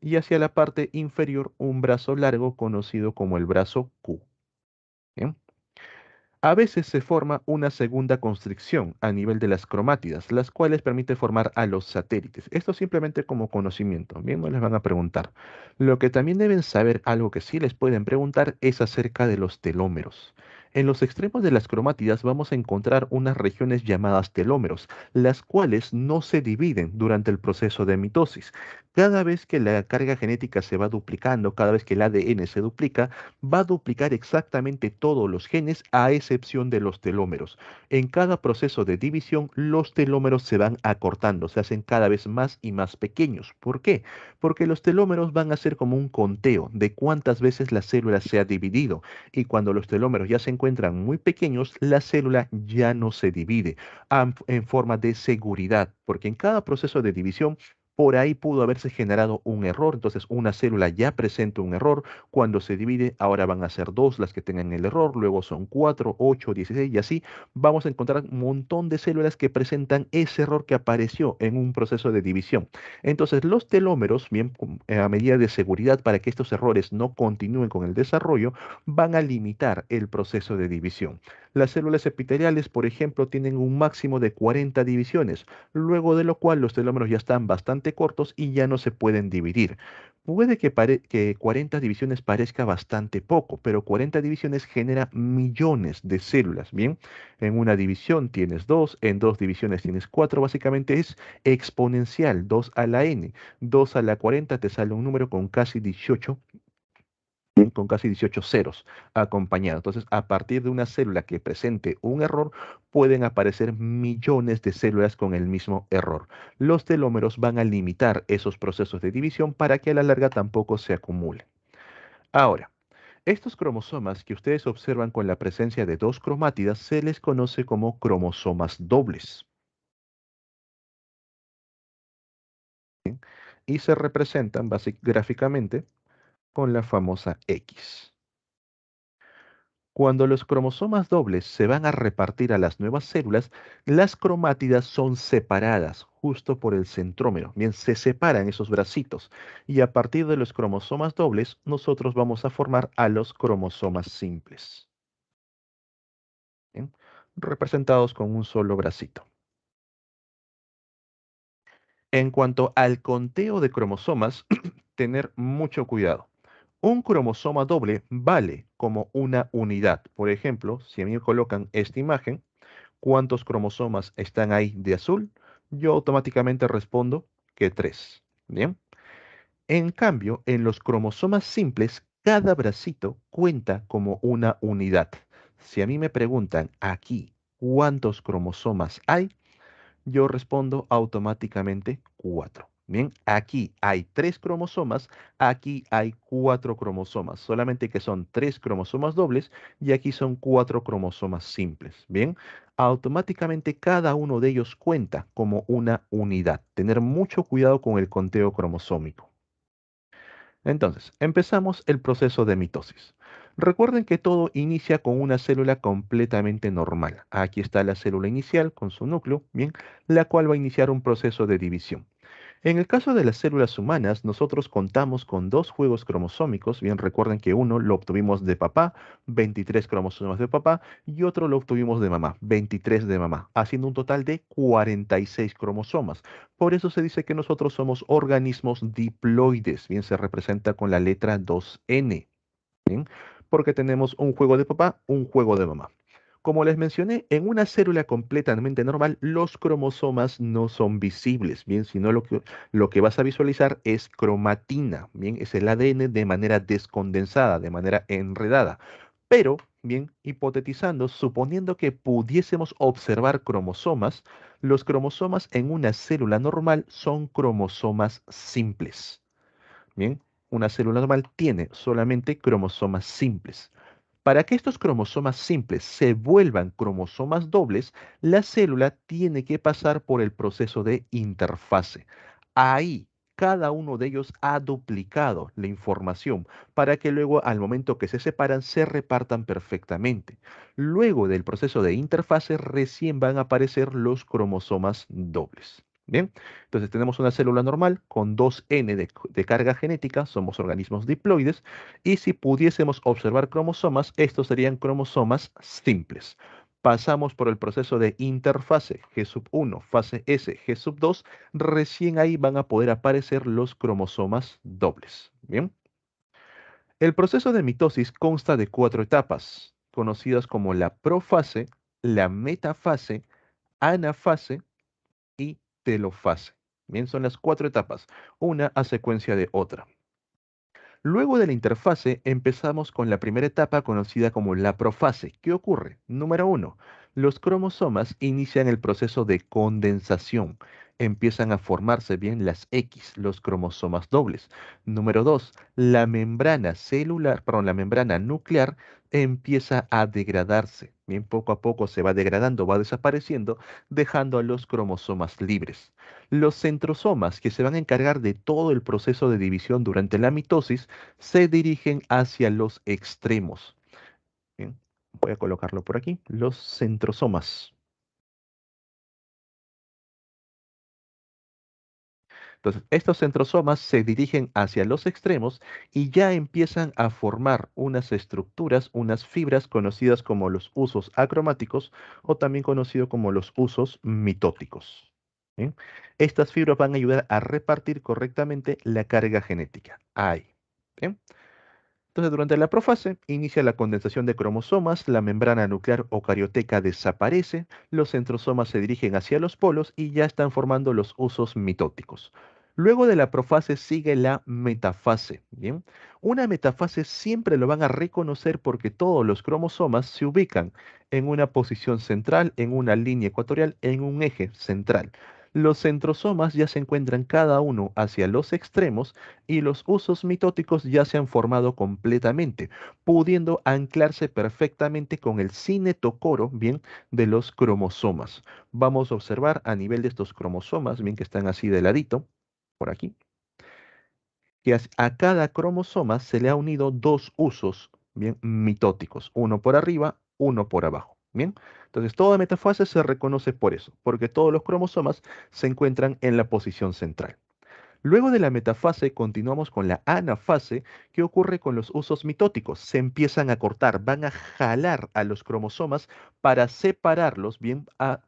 y hacia la parte inferior un brazo largo, conocido como el brazo Q. ¿Bien? A veces se forma una segunda constricción a nivel de las cromátidas, las cuales permite formar a los satélites. Esto simplemente como conocimiento, bien, no les van a preguntar. Lo que también deben saber, algo que sí les pueden preguntar, es acerca de los telómeros. En los extremos de las cromátidas vamos a encontrar unas regiones llamadas telómeros, las cuales no se dividen durante el proceso de mitosis. Cada vez que la carga genética se va duplicando, cada vez que el ADN se duplica, va a duplicar exactamente todos los genes a excepción de los telómeros. En cada proceso de división, los telómeros se van acortando, se hacen cada vez más y más pequeños. ¿Por qué? Porque los telómeros van a ser como un conteo de cuántas veces la célula se ha dividido. Y cuando los telómeros ya se encuentran muy pequeños, la célula ya no se divide en forma de seguridad, porque en cada proceso de división por ahí pudo haberse generado un error. Entonces, una célula ya presenta un error. Cuando se divide, ahora van a ser dos las que tengan el error, luego son 4, 8, 16 y así vamos a encontrar un montón de células que presentan ese error que apareció en un proceso de división. Entonces, los telómeros, bien, a medida de seguridad para que estos errores no continúen con el desarrollo, van a limitar el proceso de división. Las células epiteliales, por ejemplo, tienen un máximo de 40 divisiones, luego de lo cual los telómeros ya están bastante cortos y ya no se pueden dividir. Puede que 40 divisiones parezca bastante poco, pero 40 divisiones genera millones de células, ¿bien? En una división tienes 2, en dos divisiones tienes 4, básicamente es exponencial, 2 a la n. 2 a la 40 te sale un número con casi 18 ceros acompañado. Entonces, a partir de una célula que presente un error, pueden aparecer millones de células con el mismo error. Los telómeros van a limitar esos procesos de división para que a la larga tampoco se acumulen. Ahora, estos cromosomas que ustedes observan con la presencia de dos cromátidas se les conoce como cromosomas dobles y se representan gráficamente con la famosa X. Cuando los cromosomas dobles se van a repartir a las nuevas células, las cromátidas son separadas justo por el centrómero. Bien, se separan esos bracitos y a partir de los cromosomas dobles nosotros vamos a formar a los cromosomas simples, ¿bien? Representados con un solo bracito. En cuanto al conteo de cromosomas, tener mucho cuidado. Un cromosoma doble vale como una unidad. Por ejemplo, si a mí me colocan esta imagen, ¿cuántos cromosomas están ahí de azul? Yo automáticamente respondo que 3. Bien. En cambio, en los cromosomas simples, cada bracito cuenta como una unidad. Si a mí me preguntan aquí cuántos cromosomas hay, yo respondo automáticamente 4. Bien, aquí hay 3 cromosomas, aquí hay 4 cromosomas, solamente que son 3 cromosomas dobles y aquí son 4 cromosomas simples. Bien, automáticamente cada uno de ellos cuenta como una unidad. Tener mucho cuidado con el conteo cromosómico. Entonces, empezamos el proceso de mitosis. Recuerden que todo inicia con una célula completamente normal. Aquí está la célula inicial con su núcleo, bien, la cual va a iniciar un proceso de división. En el caso de las células humanas, nosotros contamos con dos juegos cromosómicos. Bien, recuerden que uno lo obtuvimos de papá, 23 cromosomas de papá, y otro lo obtuvimos de mamá, 23 de mamá, haciendo un total de 46 cromosomas. Por eso se dice que nosotros somos organismos diploides. Bien, se representa con la letra 2N. Bien, porque tenemos un juego de papá, un juego de mamá. Como les mencioné, en una célula completamente normal, los cromosomas no son visibles, bien, sino lo que vas a visualizar es cromatina, bien, es el ADN de manera descondensada, de manera enredada. Pero, bien, hipotetizando, suponiendo que pudiésemos observar cromosomas, los cromosomas en una célula normal son cromosomas simples. Bien, una célula normal tiene solamente cromosomas simples. Para que estos cromosomas simples se vuelvan cromosomas dobles, la célula tiene que pasar por el proceso de interfase. Ahí, cada uno de ellos ha duplicado la información para que luego, al momento que se separan, se repartan perfectamente. Luego del proceso de interfase, recién van a aparecer los cromosomas dobles. Bien, entonces tenemos una célula normal con 2N de carga genética, somos organismos diploides, y si pudiésemos observar cromosomas, estos serían cromosomas simples. Pasamos por el proceso de interfase G1, fase S, G2, recién ahí van a poder aparecer los cromosomas dobles. Bien, el proceso de mitosis consta de 4 etapas, conocidas como la profase, la metafase, anafase y telofase. Bien, son las 4 etapas, una a secuencia de otra. Luego de la interfase empezamos con la primera etapa conocida como la profase. ¿Qué ocurre? Número uno, Los cromosomas inician el proceso de condensación. Empiezan a formarse bien las X, los cromosomas dobles. Número 2, la membrana celular, perdón, la membrana nuclear empieza a degradarse. Bien, poco a poco se va degradando, va desapareciendo, dejando a los cromosomas libres. Los centrosomas, que se van a encargar de todo el proceso de división durante la mitosis, se dirigen hacia los extremos. Bien, voy a colocarlo por aquí. Los centrosomas. Entonces, estos centrosomas se dirigen hacia los extremos y ya empiezan a formar unas estructuras, unas fibras conocidas como los usos acromáticos o también conocido como los usos mitóticos. ¿Bien? Estas fibras van a ayudar a repartir correctamente la carga genética. Ahí. ¿Bien? Entonces, durante la profase, inicia la condensación de cromosomas, la membrana nuclear o carioteca desaparece, los centrosomas se dirigen hacia los polos y ya están formando los usos mitóticos. Luego de la profase sigue la metafase, ¿bien? Una metafase siempre lo van a reconocer porque todos los cromosomas se ubican en una posición central, en una línea ecuatorial, en un eje central. Los centrosomas ya se encuentran cada uno hacia los extremos y los usos mitóticos ya se han formado completamente, pudiendo anclarse perfectamente con el cinetocoro, bien, de los cromosomas. Vamos a observar a nivel de estos cromosomas, bien, que están así de ladito, por aquí, que a cada cromosoma se le ha unido dos usos, bien, mitóticos, uno por arriba, uno por abajo. Bien, entonces toda metafase se reconoce por eso, porque todos los cromosomas se encuentran en la posición central. Luego de la metafase continuamos con la anafase, que ocurre con los usos mitóticos. Se empiezan a cortar, van a jalar a los cromosomas para separarlos bien a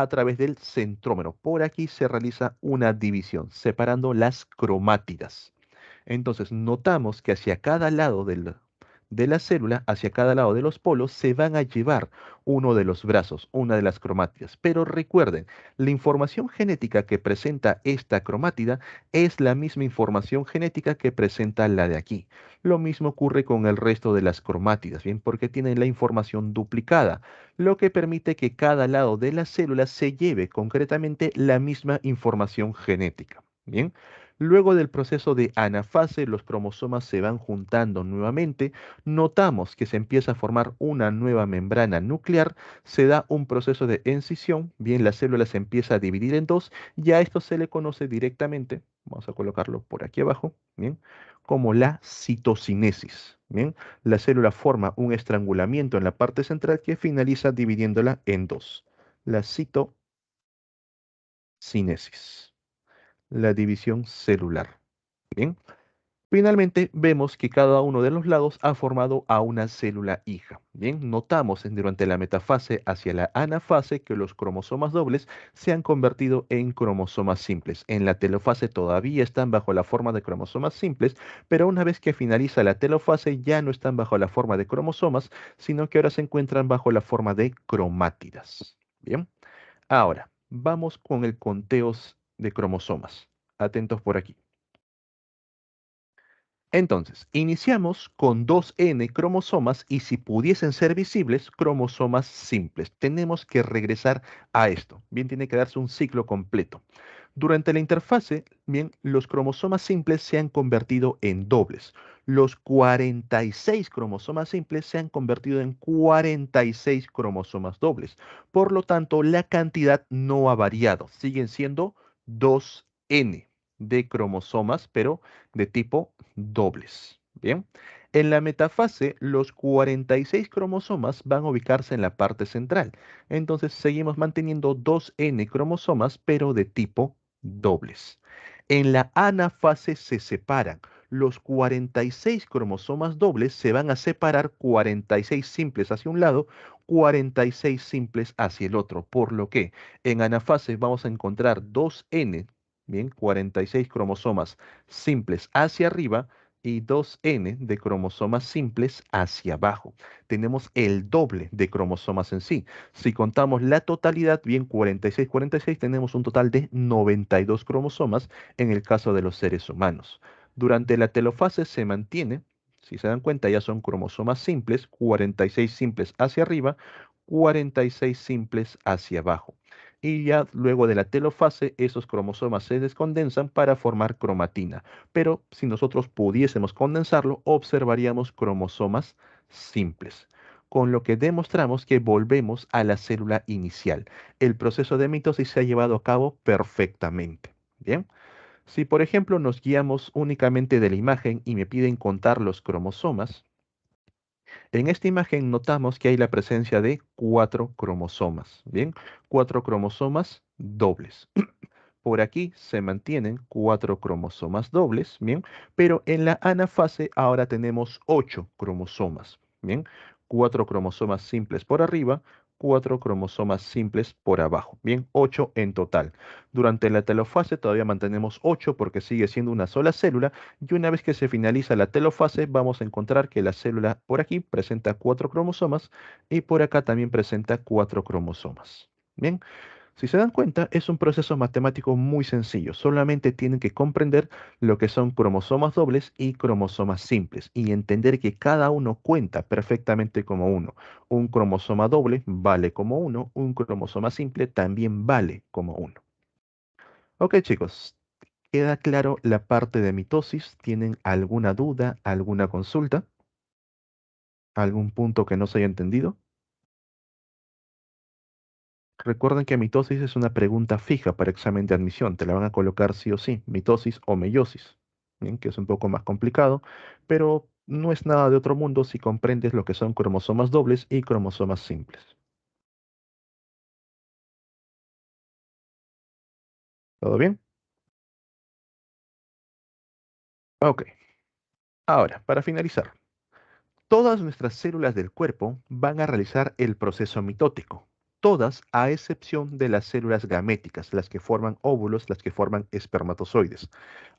través del centrómero. Por aquí se realiza una división, separando las cromátidas. Entonces, notamos que hacia cada lado de la célula, hacia cada lado de los polos, se van a llevar uno de los brazos, una de las cromátidas. Pero recuerden, la información genética que presenta esta cromátida es la misma información genética que presenta la de aquí. Lo mismo ocurre con el resto de las cromátidas, ¿bien? Porque tienen la información duplicada, lo que permite que cada lado de la célula se lleve concretamente la misma información genética, ¿bien? Luego del proceso de anafase, los cromosomas se van juntando nuevamente. Notamos que se empieza a formar una nueva membrana nuclear. Se da un proceso de encisión. Bien, la célula se empieza a dividir en dos. Y a esto se le conoce directamente, vamos a colocarlo por aquí abajo, bien, como la citocinesis. Bien, la célula forma un estrangulamiento en la parte central que finaliza dividiéndola en dos. La citocinesis, la división celular. Bien. Finalmente, vemos que cada uno de los lados ha formado a una célula hija. Bien, notamos durante la metafase hacia la anafase que los cromosomas dobles se han convertido en cromosomas simples. En la telofase todavía están bajo la forma de cromosomas simples, pero una vez que finaliza la telofase ya no están bajo la forma de cromosomas, sino que ahora se encuentran bajo la forma de cromátidas. Bien, ahora vamos con el conteo de cromosomas. Atentos por aquí. Entonces, iniciamos con 2N cromosomas y si pudiesen ser visibles, cromosomas simples. Tenemos que regresar a esto. Bien, tiene que darse un ciclo completo. Durante la interfase, bien, los cromosomas simples se han convertido en dobles. Los 46 cromosomas simples se han convertido en 46 cromosomas dobles. Por lo tanto, la cantidad no ha variado. Siguen siendo 2N de cromosomas, pero de tipo dobles. Bien. En la metafase, los 46 cromosomas van a ubicarse en la parte central. Entonces seguimos manteniendo 2N cromosomas, pero de tipo dobles. En la anafase se separan. Los 46 cromosomas dobles se van a separar 46 simples hacia un lado, 46 simples hacia el otro. Por lo que en anafase vamos a encontrar 2N, bien, 46 cromosomas simples hacia arriba y 2N de cromosomas simples hacia abajo. Tenemos el doble de cromosomas en sí. Si contamos la totalidad, bien 46, 46, tenemos un total de 92 cromosomas en el caso de los seres humanos. Durante la telofase se mantiene, si se dan cuenta, ya son cromosomas simples, 46 simples hacia arriba, 46 simples hacia abajo. Y ya luego de la telofase, esos cromosomas se descondensan para formar cromatina. Pero si nosotros pudiésemos condensarlo, observaríamos cromosomas simples. Con lo que demostramos que volvemos a la célula inicial. El proceso de mitosis se ha llevado a cabo perfectamente. Bien. Si por ejemplo nos guiamos únicamente de la imagen y me piden contar los cromosomas, en esta imagen notamos que hay la presencia de 4 cromosomas, ¿bien? 4 cromosomas dobles. Por aquí se mantienen 4 cromosomas dobles, ¿bien? Pero en la anafase ahora tenemos 8 cromosomas, ¿bien? 4 cromosomas simples por arriba, 4 cromosomas simples por abajo, ¿bien? 8 en total. Durante la telofase todavía mantenemos 8 porque sigue siendo una sola célula y una vez que se finaliza la telofase vamos a encontrar que la célula por aquí presenta 4 cromosomas y por acá también presenta 4 cromosomas, ¿bien? Si se dan cuenta, es un proceso matemático muy sencillo. Solamente tienen que comprender lo que son cromosomas dobles y cromosomas simples y entender que cada uno cuenta perfectamente como uno. Un cromosoma doble vale como uno, un cromosoma simple también vale como uno. Ok, chicos, ¿queda claro la parte de mitosis? ¿Tienen alguna duda, alguna consulta? ¿Algún punto que no se haya entendido? Recuerden que mitosis es una pregunta fija para examen de admisión. Te la van a colocar sí o sí, mitosis o meiosis. Bien, que es un poco más complicado, pero no es nada de otro mundo si comprendes lo que son cromosomas dobles y cromosomas simples. ¿Todo bien? Ok. Ahora, para finalizar. Todas nuestras células del cuerpo van a realizar el proceso mitótico. Todas, a excepción de las células gaméticas, las que forman óvulos, las que forman espermatozoides.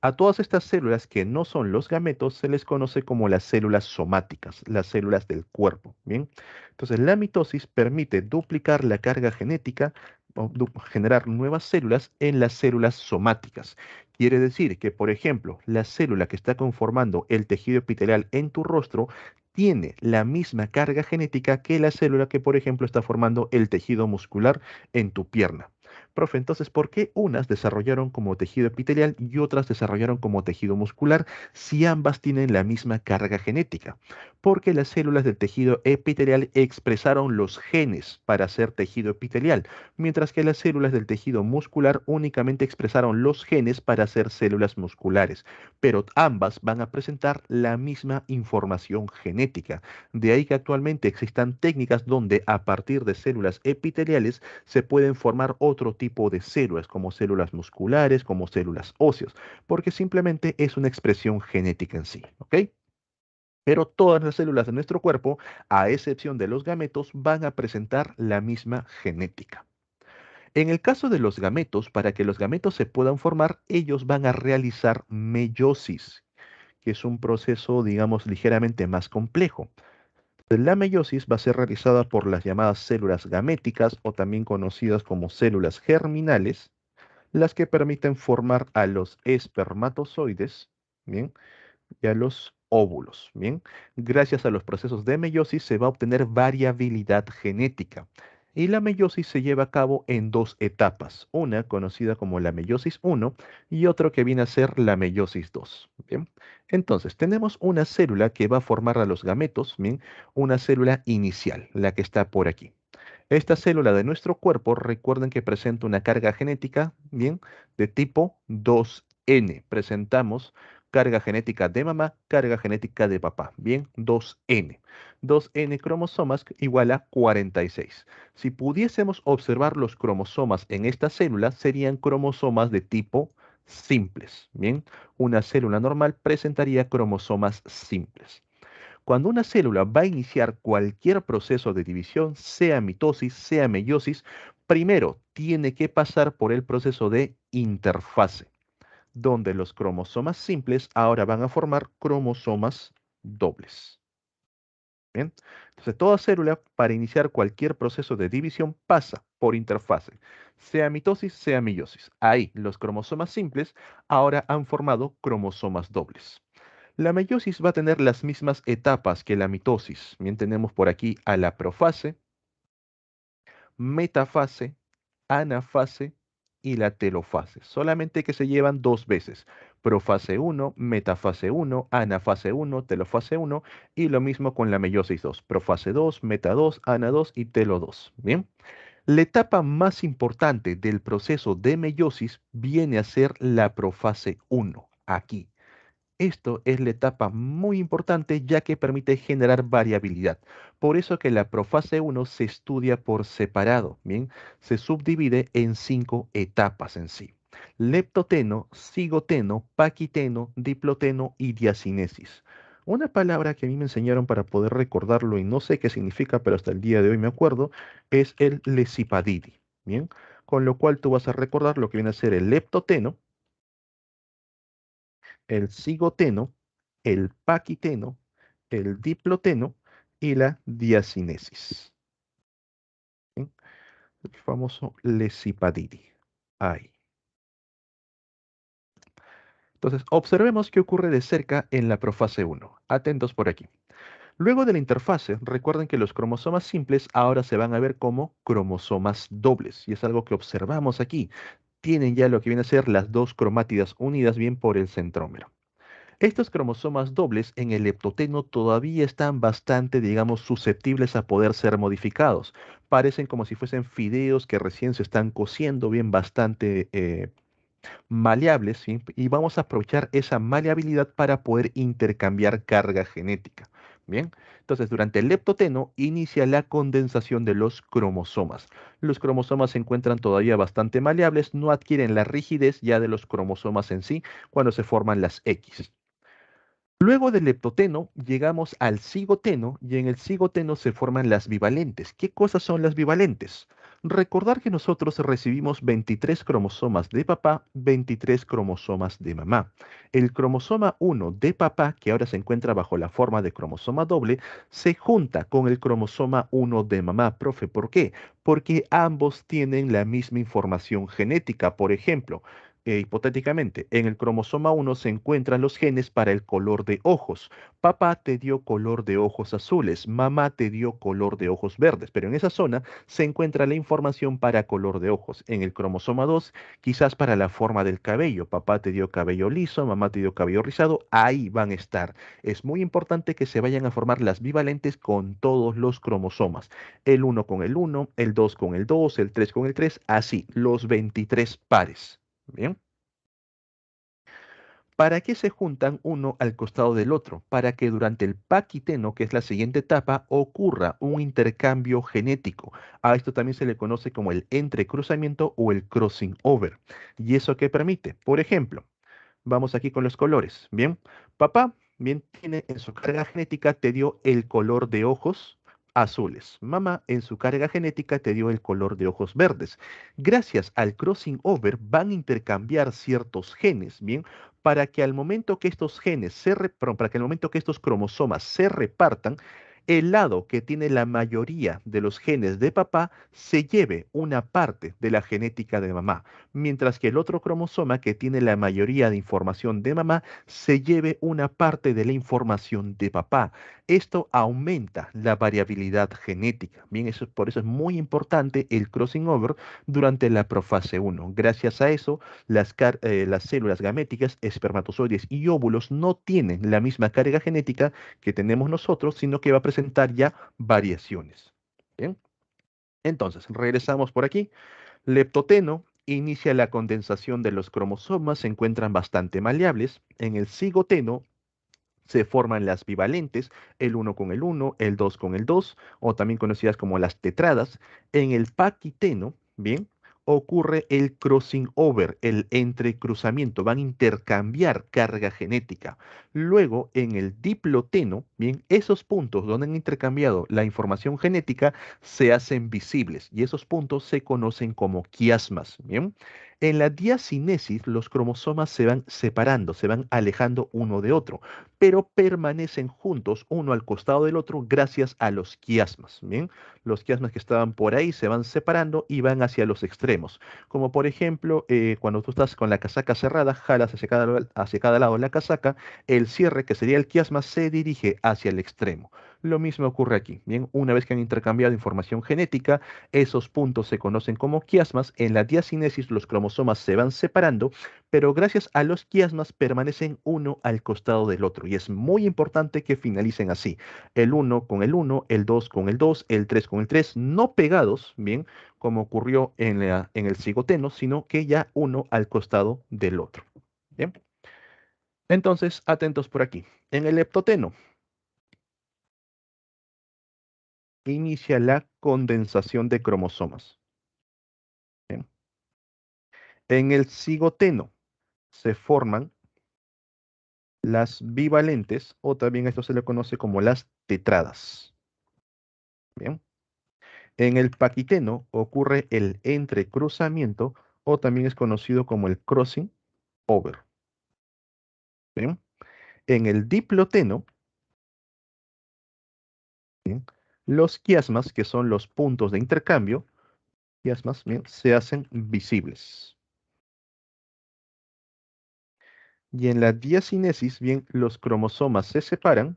A todas estas células que no son los gametos se les conoce como las células somáticas, las células del cuerpo. Bien, entonces la mitosis permite duplicar la carga genética o generar nuevas células en las células somáticas. Quiere decir que, por ejemplo, la célula que está conformando el tejido epitelial en tu rostro tiene la misma carga genética que la célula que, por ejemplo, está formando el tejido muscular en tu pierna. Profe, entonces, ¿por qué unas desarrollaron como tejido epitelial y otras desarrollaron como tejido muscular si ambas tienen la misma carga genética? Porque las células del tejido epitelial expresaron los genes para ser tejido epitelial, mientras que las células del tejido muscular únicamente expresaron los genes para ser células musculares, pero ambas van a presentar la misma información genética. De ahí que actualmente existan técnicas donde a partir de células epiteliales se pueden formar otro tipo de células, como células musculares, como células óseas, porque simplemente es una expresión genética en sí, ¿ok? Pero todas las células de nuestro cuerpo, a excepción de los gametos, van a presentar la misma genética. En el caso de los gametos, para que los gametos se puedan formar, ellos van a realizar meiosis, que es un proceso, digamos, ligeramente más complejo. La meiosis va a ser realizada por las llamadas células gaméticas o también conocidas como células germinales, las que permiten formar a los espermatozoides, ¿bien? Y a los óvulos, ¿bien? Gracias a los procesos de meiosis se va a obtener variabilidad genética. Y la meiosis se lleva a cabo en dos etapas, una conocida como la meiosis 1 y otro que viene a ser la meiosis 2, ¿bien? Entonces, tenemos una célula que va a formar a los gametos, ¿bien? Una célula inicial, la que está por aquí. Esta célula de nuestro cuerpo, recuerden que presenta una carga genética, ¿bien? De tipo 2N. Presentamos carga genética de mamá, carga genética de papá. Bien, 2N. 2N cromosomas igual a 46. Si pudiésemos observar los cromosomas en esta célula, serían cromosomas de tipo simples. Bien, una célula normal presentaría cromosomas simples. Cuando una célula va a iniciar cualquier proceso de división, sea mitosis, sea meiosis, primero tiene que pasar por el proceso de interfase, donde los cromosomas simples ahora van a formar cromosomas dobles. Bien, entonces toda célula para iniciar cualquier proceso de división pasa por interfase, sea mitosis, sea meiosis. Ahí los cromosomas simples ahora han formado cromosomas dobles. La meiosis va a tener las mismas etapas que la mitosis. Bien, tenemos por aquí a la profase, metafase, anafase y la telofase. Solamente que se llevan dos veces. Profase 1, metafase 1, anafase 1, telofase 1 y lo mismo con la meiosis 2. Profase 2, meta 2, ana 2 y telo 2. Bien. La etapa más importante del proceso de meiosis viene a ser la profase 1, aquí. Esto es la etapa muy importante ya que permite generar variabilidad. Por eso que la profase 1 se estudia por separado, ¿bien? Se subdivide en 5 etapas en sí. Leptoteno, cigoteno, paquiteno, diploteno y diacinesis. Una palabra que a mí me enseñaron para poder recordarlo y no sé qué significa, pero hasta el día de hoy me acuerdo, es el lesipadidi, ¿bien? Con lo cual tú vas a recordar lo que viene a ser el leptoteno, el cigoteno, el paquiteno, el diploteno y la diacinesis. ¿Sí? El famoso lesipadidi. Ahí. Entonces, observemos qué ocurre de cerca en la profase 1. Atentos por aquí. Luego de la interfase, recuerden que los cromosomas simples ahora se van a ver como cromosomas dobles, y es algo que observamos aquí. Tienen ya lo que viene a ser las dos cromátidas unidas bien por el centrómero. Estos cromosomas dobles en el leptoteno todavía están bastante, digamos, susceptibles a poder ser modificados. Parecen como si fuesen fideos que recién se están cociendo, bien bastante maleables, ¿sí? Y vamos a aprovechar esa maleabilidad para poder intercambiar carga genética. Bien, entonces durante el leptoteno inicia la condensación de los cromosomas. Los cromosomas se encuentran todavía bastante maleables, no adquieren la rigidez ya de los cromosomas en sí cuando se forman las X. Luego del leptoteno llegamos al cigoteno y en el cigoteno se forman las bivalentes. ¿Qué cosas son las bivalentes? Recordar que nosotros recibimos 23 cromosomas de papá, 23 cromosomas de mamá. El cromosoma 1 de papá, que ahora se encuentra bajo la forma de cromosoma doble, se junta con el cromosoma 1 de mamá. Profe, ¿por qué? Porque ambos tienen la misma información genética. Por ejemplo, hipotéticamente, en el cromosoma 1 se encuentran los genes para el color de ojos. Papá te dio color de ojos azules, mamá te dio color de ojos verdes, pero en esa zona se encuentra la información para color de ojos. En el cromosoma 2, quizás para la forma del cabello. Papá te dio cabello liso, mamá te dio cabello rizado, ahí van a estar. Es muy importante que se vayan a formar las bivalentes con todos los cromosomas. El 1 con el 1, el 2 con el 2, el 3 con el 3, así, los 23 pares. Bien. ¿Para qué se juntan uno al costado del otro? Para que durante el paquiteno, que es la siguiente etapa, ocurra un intercambio genético. A esto también se le conoce como el entrecruzamiento o el crossing over. ¿Y eso qué permite? Por ejemplo, vamos aquí con los colores. Bien, papá, bien, tiene en su carga genética te dio el color de ojos azules. Mamá en su carga genética te dio el color de ojos verdes. Gracias al crossing over van a intercambiar ciertos genes, bien, para que al momento que estos genes perdón, para que al momento que estos cromosomas se repartan, el lado que tiene la mayoría de los genes de papá se lleve una parte de la genética de mamá mientras que el otro cromosoma que tiene la mayoría de información de mamá se lleve una parte de la información de papá. Esto aumenta la variabilidad genética. Bien, por eso es muy importante el crossing over durante la profase 1. Gracias a eso, las células gaméticas, espermatozoides y óvulos no tienen la misma carga genética que tenemos nosotros, sino que va a presentar ya variaciones. Bien, entonces, regresamos por aquí. Leptoteno inicia la condensación de los cromosomas, se encuentran bastante maleables. En el cigoteno se forman las bivalentes, el uno con el uno, el 2 con el 2, o también conocidas como las tetradas. En el paquiteno, bien, ocurre el crossing over, el entrecruzamiento, van a intercambiar carga genética. Luego, en el diploteno, bien, esos puntos donde han intercambiado la información genética se hacen visibles y esos puntos se conocen como quiasmas, bien. En la diacinesis, los cromosomas se van separando, se van alejando uno de otro pero permanecen juntos uno al costado del otro gracias a los quiasmas. Bien, los quiasmas que estaban por ahí se van separando y van hacia los extremos. Como por ejemplo, cuando tú estás con la casaca cerrada, jalas hacia cada lado de la casaca, el cierre, que sería el quiasma, se dirige hacia el extremo. Lo mismo ocurre aquí. Bien, una vez que han intercambiado información genética, esos puntos se conocen como quiasmas. En la diacinesis los cromosomas se van separando, pero gracias a los quiasmas permanecen uno al costado del otro. Y es muy importante que finalicen así. El uno con el uno, el 2 con el 2, el 3 con el 3, no pegados, bien, como ocurrió en el cigoteno, sino que ya uno al costado del otro. Bien. Entonces, atentos por aquí. En el leptoteno inicia la condensación de cromosomas. Bien. En el cigoteno se forman las bivalentes, o también esto se le conoce como las tetradas. Bien. En el paquiteno ocurre el entrecruzamiento, o también es conocido como el crossing over. Bien. En el diploteno, bien, los quiasmas, que son los puntos de intercambio, quiasmas, bien, se hacen visibles. Y en la diacinesis, bien, los cromosomas se separan,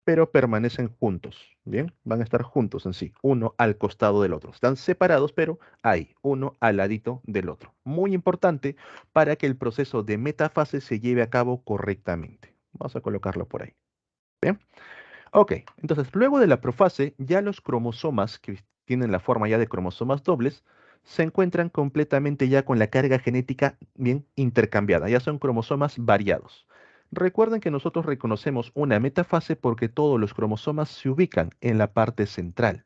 pero permanecen juntos, ¿bien? Van a estar juntos en sí, uno al costado del otro. Están separados, pero ahí, uno al ladito del otro. Muy importante para que el proceso de metafase se lleve a cabo correctamente. Vamos a colocarlo por ahí. ¿Bien? Ok, entonces luego de la profase, ya los cromosomas que tienen la forma ya de cromosomas dobles se encuentran completamente ya con la carga genética bien intercambiada, ya son cromosomas variados. Recuerden que nosotros reconocemos una metafase porque todos los cromosomas se ubican en la parte central.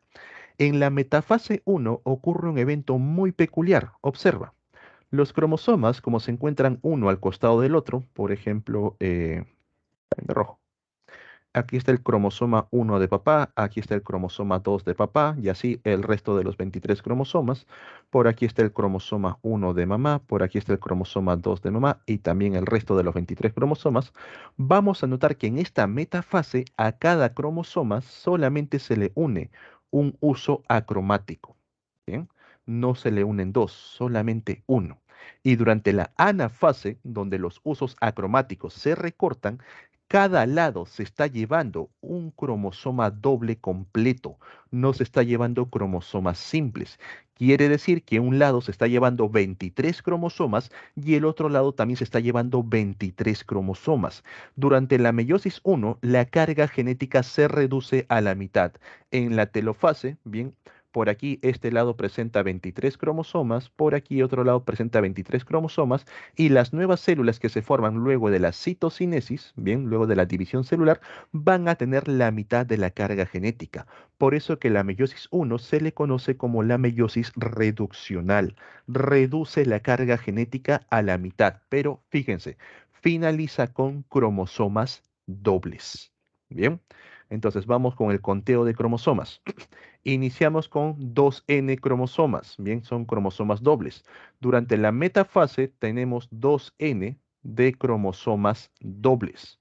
En la metafase 1 ocurre un evento muy peculiar. Observa, los cromosomas, como se encuentran uno al costado del otro, por ejemplo, de rojo. Aquí está el cromosoma 1 de papá, aquí está el cromosoma 2 de papá, y así el resto de los 23 cromosomas. Por aquí está el cromosoma 1 de mamá, por aquí está el cromosoma 2 de mamá, y también el resto de los 23 cromosomas. Vamos a notar que en esta metafase a cada cromosoma solamente se le une un uso acromático. ¿Bien? No se le unen dos, solamente uno. Y durante la anafase, donde los usos acromáticos se recortan, cada lado se está llevando un cromosoma doble completo, no se está llevando cromosomas simples. Quiere decir que un lado se está llevando 23 cromosomas y el otro lado también se está llevando 23 cromosomas. Durante la meiosis 1, la carga genética se reduce a la mitad. En la telofase, bien, por aquí este lado presenta 23 cromosomas, por aquí otro lado presenta 23 cromosomas y las nuevas células que se forman luego de la citocinesis, bien, luego de la división celular, van a tener la mitad de la carga genética. Por eso que la meiosis 1 se le conoce como la meiosis reduccional. Reduce la carga genética a la mitad, pero fíjense, finaliza con cromosomas dobles. Bien, entonces vamos con el conteo de cromosomas. Iniciamos con 2N cromosomas, bien, son cromosomas dobles. Durante la metafase tenemos 2N de cromosomas dobles.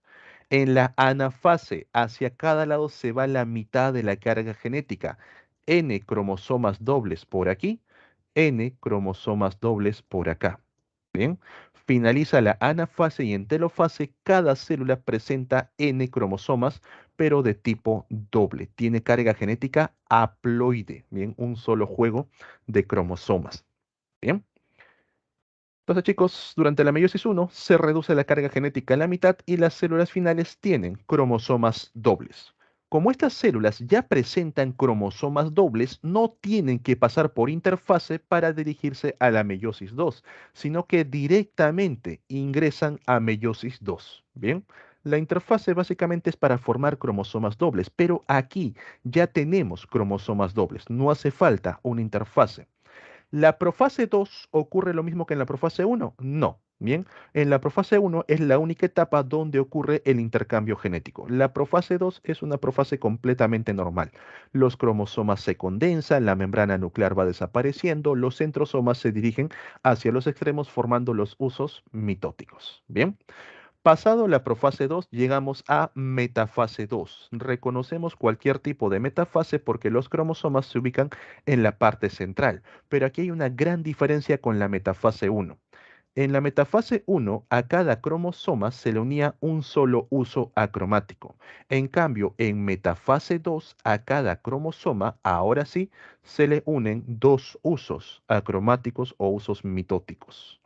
En la anafase, hacia cada lado se va la mitad de la carga genética. N cromosomas dobles por aquí, N cromosomas dobles por acá. Bien, finaliza la anafase y en telofase cada célula presenta N cromosomas, pero de tipo doble. Tiene carga genética haploide. Bien, un solo juego de cromosomas. Bien. Entonces, chicos, durante la meiosis 1 se reduce la carga genética a la mitad y las células finales tienen cromosomas dobles. Como estas células ya presentan cromosomas dobles, no tienen que pasar por interfase para dirigirse a la meiosis 2, sino que directamente ingresan a meiosis 2. Bien, la interfase básicamente es para formar cromosomas dobles, pero aquí ya tenemos cromosomas dobles, no hace falta una interfase. ¿La profase 2 ocurre lo mismo que en la profase 1? No. Bien, en la profase 1 es la única etapa donde ocurre el intercambio genético. La profase 2 es una profase completamente normal. Los cromosomas se condensan, la membrana nuclear va desapareciendo, los centrosomas se dirigen hacia los extremos formando los usos mitóticos. Bien. Pasado la profase 2, llegamos a metafase 2. Reconocemos cualquier tipo de metafase porque los cromosomas se ubican en la parte central, pero aquí hay una gran diferencia con la metafase 1. En la metafase 1, a cada cromosoma se le unía un solo uso acromático. En cambio, en metafase 2, a cada cromosoma, ahora sí, se le unen dos usos acromáticos o usos mitóticos.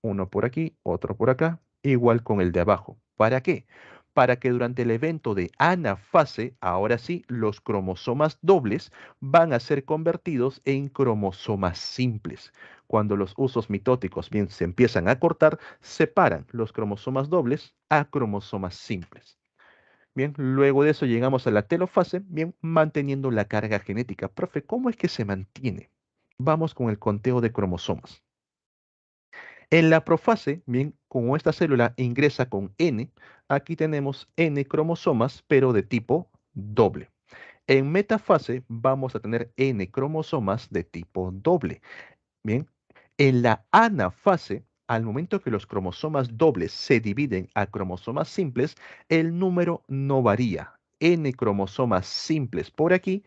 Uno por aquí, otro por acá, igual con el de abajo. ¿Para qué? Para que durante el evento de anafase, ahora sí, los cromosomas dobles van a ser convertidos en cromosomas simples. Cuando los usos mitóticos bien se empiezan a cortar, separan los cromosomas dobles a cromosomas simples. Bien, luego de eso llegamos a la telofase, bien, manteniendo la carga genética. Profe, ¿cómo es que se mantiene? Vamos con el conteo de cromosomas. En la profase, bien, como esta célula ingresa con N, aquí tenemos N cromosomas, pero de tipo doble. En metafase vamos a tener N cromosomas de tipo doble. Bien, en la anafase, al momento que los cromosomas dobles se dividen a cromosomas simples, el número no varía. N cromosomas simples por aquí,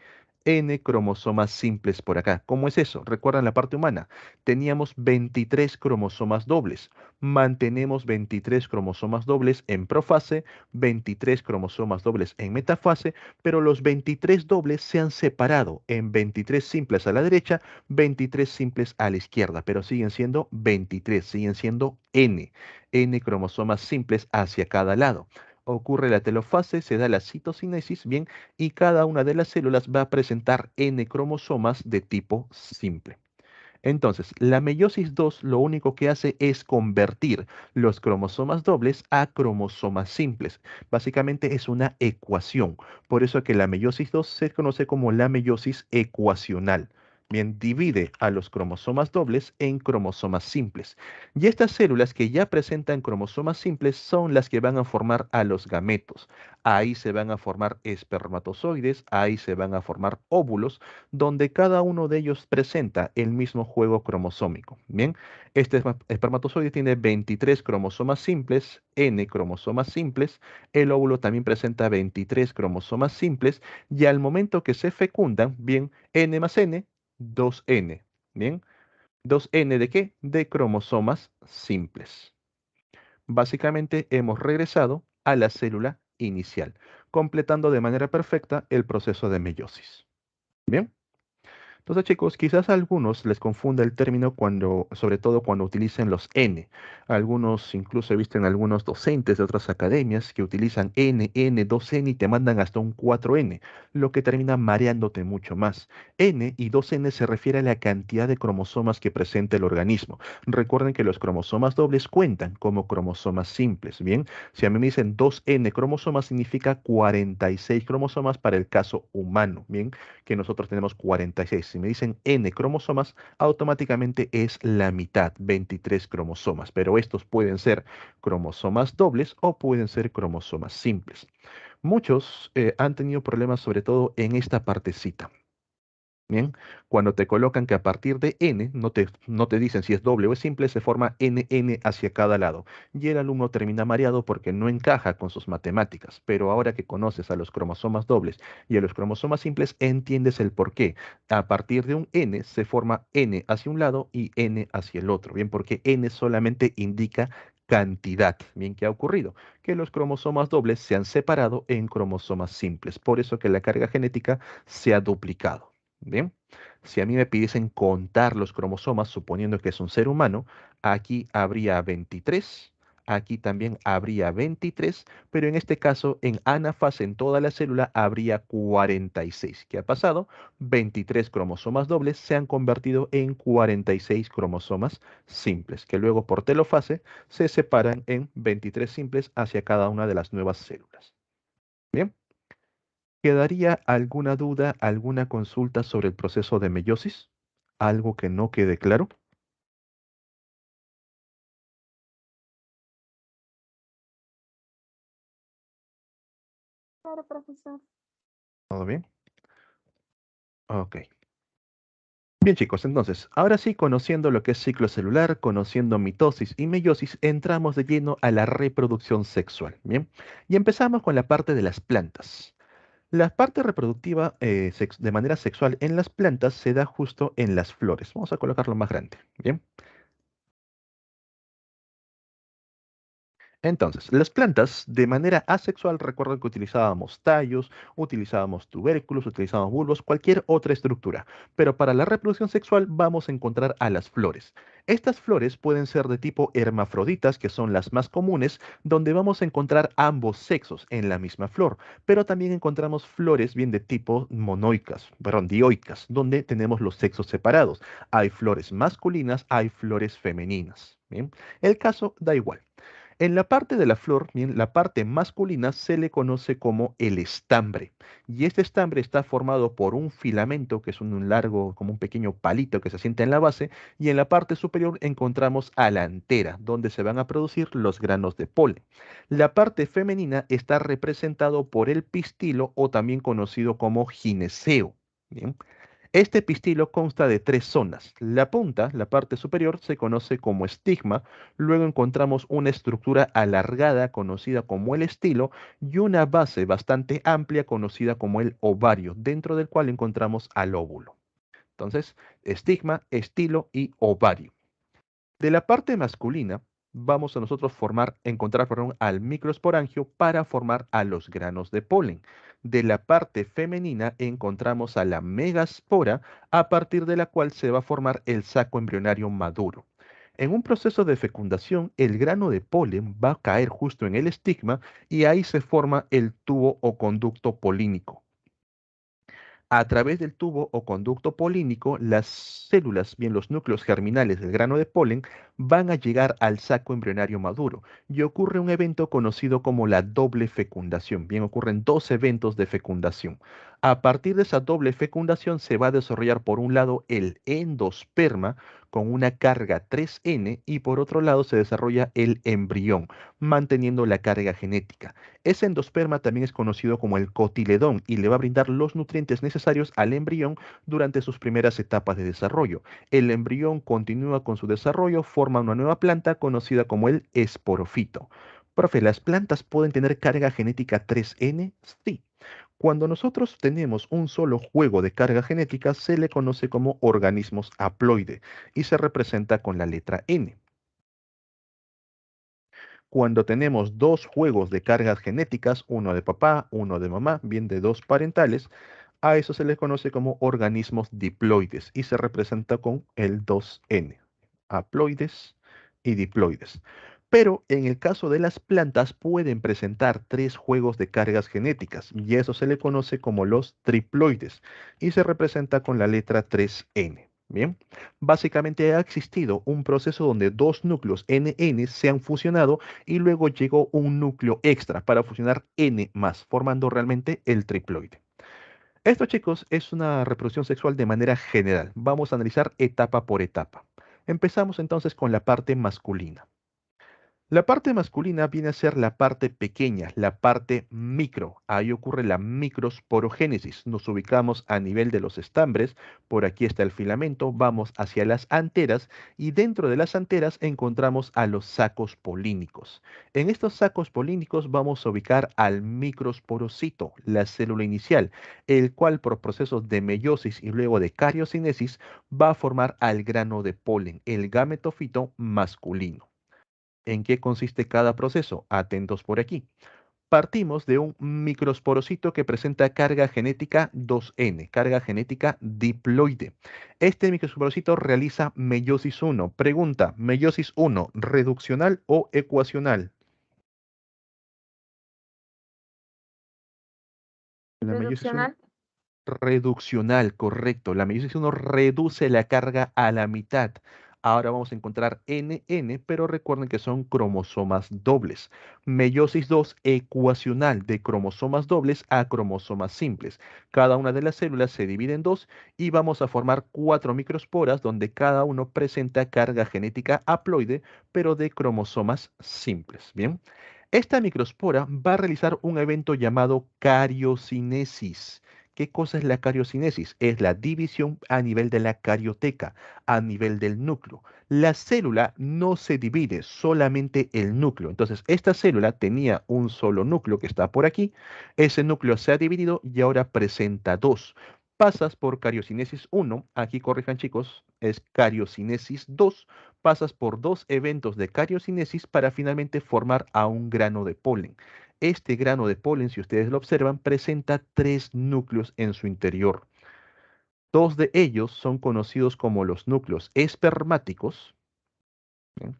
N cromosomas simples por acá. ¿Cómo es eso? Recuerdan la parte humana. Teníamos 23 cromosomas dobles. Mantenemos 23 cromosomas dobles en profase, 23 cromosomas dobles en metafase, pero los 23 dobles se han separado en 23 simples a la derecha, 23 simples a la izquierda, pero siguen siendo 23, siguen siendo N cromosomas simples hacia cada lado. Ocurre la telofase, se da la citocinesis, bien, y cada una de las células va a presentar N cromosomas de tipo simple. Entonces, la meiosis 2 lo único que hace es convertir los cromosomas dobles a cromosomas simples. Básicamente es una ecuación. Por eso que la meiosis 2 se conoce como la meiosis ecuacional. Bien, divide a los cromosomas dobles en cromosomas simples. Y estas células que ya presentan cromosomas simples son las que van a formar a los gametos. Ahí se van a formar espermatozoides, ahí se van a formar óvulos, donde cada uno de ellos presenta el mismo juego cromosómico. Bien, este espermatozoide tiene 23 cromosomas simples, N cromosomas simples, el óvulo también presenta 23 cromosomas simples, y al momento que se fecundan, bien, N más N, 2N. Bien, 2N de qué? De cromosomas simples. Básicamente hemos regresado a la célula inicial, completando de manera perfecta el proceso de meiosis. Bien. Entonces, chicos, quizás a algunos les confunda el término cuando, sobre todo cuando utilicen los N. Algunos, incluso he visto en algunos docentes de otras academias que utilizan N, N, 2N y te mandan hasta un 4N, lo que termina mareándote mucho más. N y 2N se refiere a la cantidad de cromosomas que presenta el organismo. Recuerden que los cromosomas dobles cuentan como cromosomas simples, ¿bien? Si a mí me dicen 2N cromosomas, significa 46 cromosomas para el caso humano, ¿bien? Que nosotros tenemos 46. Si me dicen N cromosomas, automáticamente es la mitad, 23 cromosomas. Pero estos pueden ser cromosomas dobles o pueden ser cromosomas simples. Muchos han tenido problemas sobre todo en esta partecita. Bien, cuando te colocan que a partir de n, no te dicen si es doble o es simple, se forma n hacia cada lado. Y el alumno termina mareado porque no encaja con sus matemáticas. Pero ahora que conoces a los cromosomas dobles y a los cromosomas simples, entiendes el por qué. A partir de un n se forma n hacia un lado y n hacia el otro. Bien, porque n solamente indica cantidad. Bien, ¿qué ha ocurrido? Que los cromosomas dobles se han separado en cromosomas simples. Por eso que la carga genética se ha duplicado. Bien, si a mí me pidiesen contar los cromosomas, suponiendo que es un ser humano, aquí habría 23, aquí también habría 23, pero en este caso, en anafase, en toda la célula, habría 46. ¿Qué ha pasado? 23 cromosomas dobles se han convertido en 46 cromosomas simples, que luego por telofase se separan en 23 simples hacia cada una de las nuevas células. Bien. ¿Quedaría alguna duda, alguna consulta sobre el proceso de meiosis? ¿Algo que no quede claro? Claro, profesor. ¿Todo bien? Ok. Bien, chicos, entonces, ahora sí, conociendo lo que es ciclo celular, conociendo mitosis y meiosis, entramos de lleno a la reproducción sexual. Bien, y empezamos con la parte de las plantas. La parte reproductiva de manera sexual en las plantas se da justo en las flores. Vamos a colocarlo más grande. Bien. Entonces, las plantas de manera asexual, recuerden que utilizábamos tallos, utilizábamos tubérculos, utilizábamos bulbos, cualquier otra estructura. Pero para la reproducción sexual vamos a encontrar a las flores. Estas flores pueden ser de tipo hermafroditas, que son las más comunes, donde vamos a encontrar ambos sexos en la misma flor. Pero también encontramos flores bien de tipo monoicas, perdón, dioicas, donde tenemos los sexos separados. Hay flores masculinas, hay flores femeninas. Bien, el caso da igual. En la parte de la flor, bien, la parte masculina se le conoce como el estambre. Y este estambre está formado por un filamento, que es un largo, como un pequeño palito que se sienta en la base, y en la parte superior encontramos a la antera, donde se van a producir los granos de polen. La parte femenina está representado por el pistilo o también conocido como gineceo. Bien. Este pistilo consta de tres zonas. La punta, la parte superior, se conoce como estigma, luego encontramos una estructura alargada conocida como el estilo y una base bastante amplia conocida como el ovario, dentro del cual encontramos al óvulo. Entonces, estigma, estilo y ovario. De la parte masculina, vamos a nosotros encontrar, perdón, al microesporangio para formar a los granos de polen. De la parte femenina encontramos a la megaspora, a partir de la cual se va a formar el saco embrionario maduro. En un proceso de fecundación, el grano de polen va a caer justo en el estigma y ahí se forma el tubo o conducto polínico. A través del tubo o conducto polínico, las células, bien los núcleos germinales del grano de polen, van a llegar al saco embrionario maduro y ocurre un evento conocido como la doble fecundación. Bien, ocurren dos eventos de fecundación. A partir de esa doble fecundación se va a desarrollar por un lado el endosperma con una carga 3N y por otro lado se desarrolla el embrión, manteniendo la carga genética. Ese endosperma también es conocido como el cotiledón y le va a brindar los nutrientes necesarios al embrión durante sus primeras etapas de desarrollo. El embrión continúa con su desarrollo, forma una nueva planta conocida como el esporofito. Profe, ¿las plantas pueden tener carga genética 3N? Sí. Cuando nosotros tenemos un solo juego de carga genética, se le conoce como organismos haploide y se representa con la letra N. Cuando tenemos dos juegos de cargas genéticas, uno de papá, uno de mamá, bien de dos parentales, a eso se les conoce como organismos diploides y se representa con el 2N, haploides y diploides. Pero en el caso de las plantas pueden presentar tres juegos de cargas genéticas y eso se le conoce como los triploides y se representa con la letra 3N. Bien, básicamente ha existido un proceso donde dos núcleos NN se han fusionado y luego llegó un núcleo extra para fusionar N más, formando realmente el triploide. Esto, chicos, es una reproducción sexual de manera general. Vamos a analizar etapa por etapa. Empezamos entonces con la parte masculina. La parte masculina viene a ser la parte pequeña, la parte micro. Ahí ocurre la microsporogénesis. Nos ubicamos a nivel de los estambres, por aquí está el filamento, vamos hacia las anteras y dentro de las anteras encontramos a los sacos polínicos. En estos sacos polínicos vamos a ubicar al microsporocito, la célula inicial, el cual por procesos de meiosis y luego de cariocinesis va a formar al grano de polen, el gametofito masculino. ¿En qué consiste cada proceso? Atentos por aquí. Partimos de un microsporocito que presenta carga genética 2N, carga genética diploide. Este microsporocito realiza meiosis 1. Pregunta, ¿meiosis 1 reduccional o ecuacional? La meiosis 1 Reduccional. reduccional, correcto. La meiosis 1 reduce la carga a la mitad. Ahora vamos a encontrar NN, pero recuerden que son cromosomas dobles. Meiosis 2 ecuacional, de cromosomas dobles a cromosomas simples. Cada una de las células se divide en dos y vamos a formar cuatro microesporas donde cada uno presenta carga genética haploide, pero de cromosomas simples. Bien. Esta microespora va a realizar un evento llamado cariocinesis. ¿Qué cosa es la cariocinesis? Es la división a nivel de la carioteca, a nivel del núcleo. La célula no se divide, solamente el núcleo. Entonces, esta célula tenía un solo núcleo que está por aquí. Ese núcleo se ha dividido y ahora presenta dos. pasas por cariocinesis 1, aquí corrijan chicos, es cariocinesis 2, pasas por dos eventos de cariocinesis para finalmente formar a un grano de polen. Este grano de polen, si ustedes lo observan, presenta tres núcleos en su interior. Dos de ellos son conocidos como los núcleos espermáticos, ¿bien?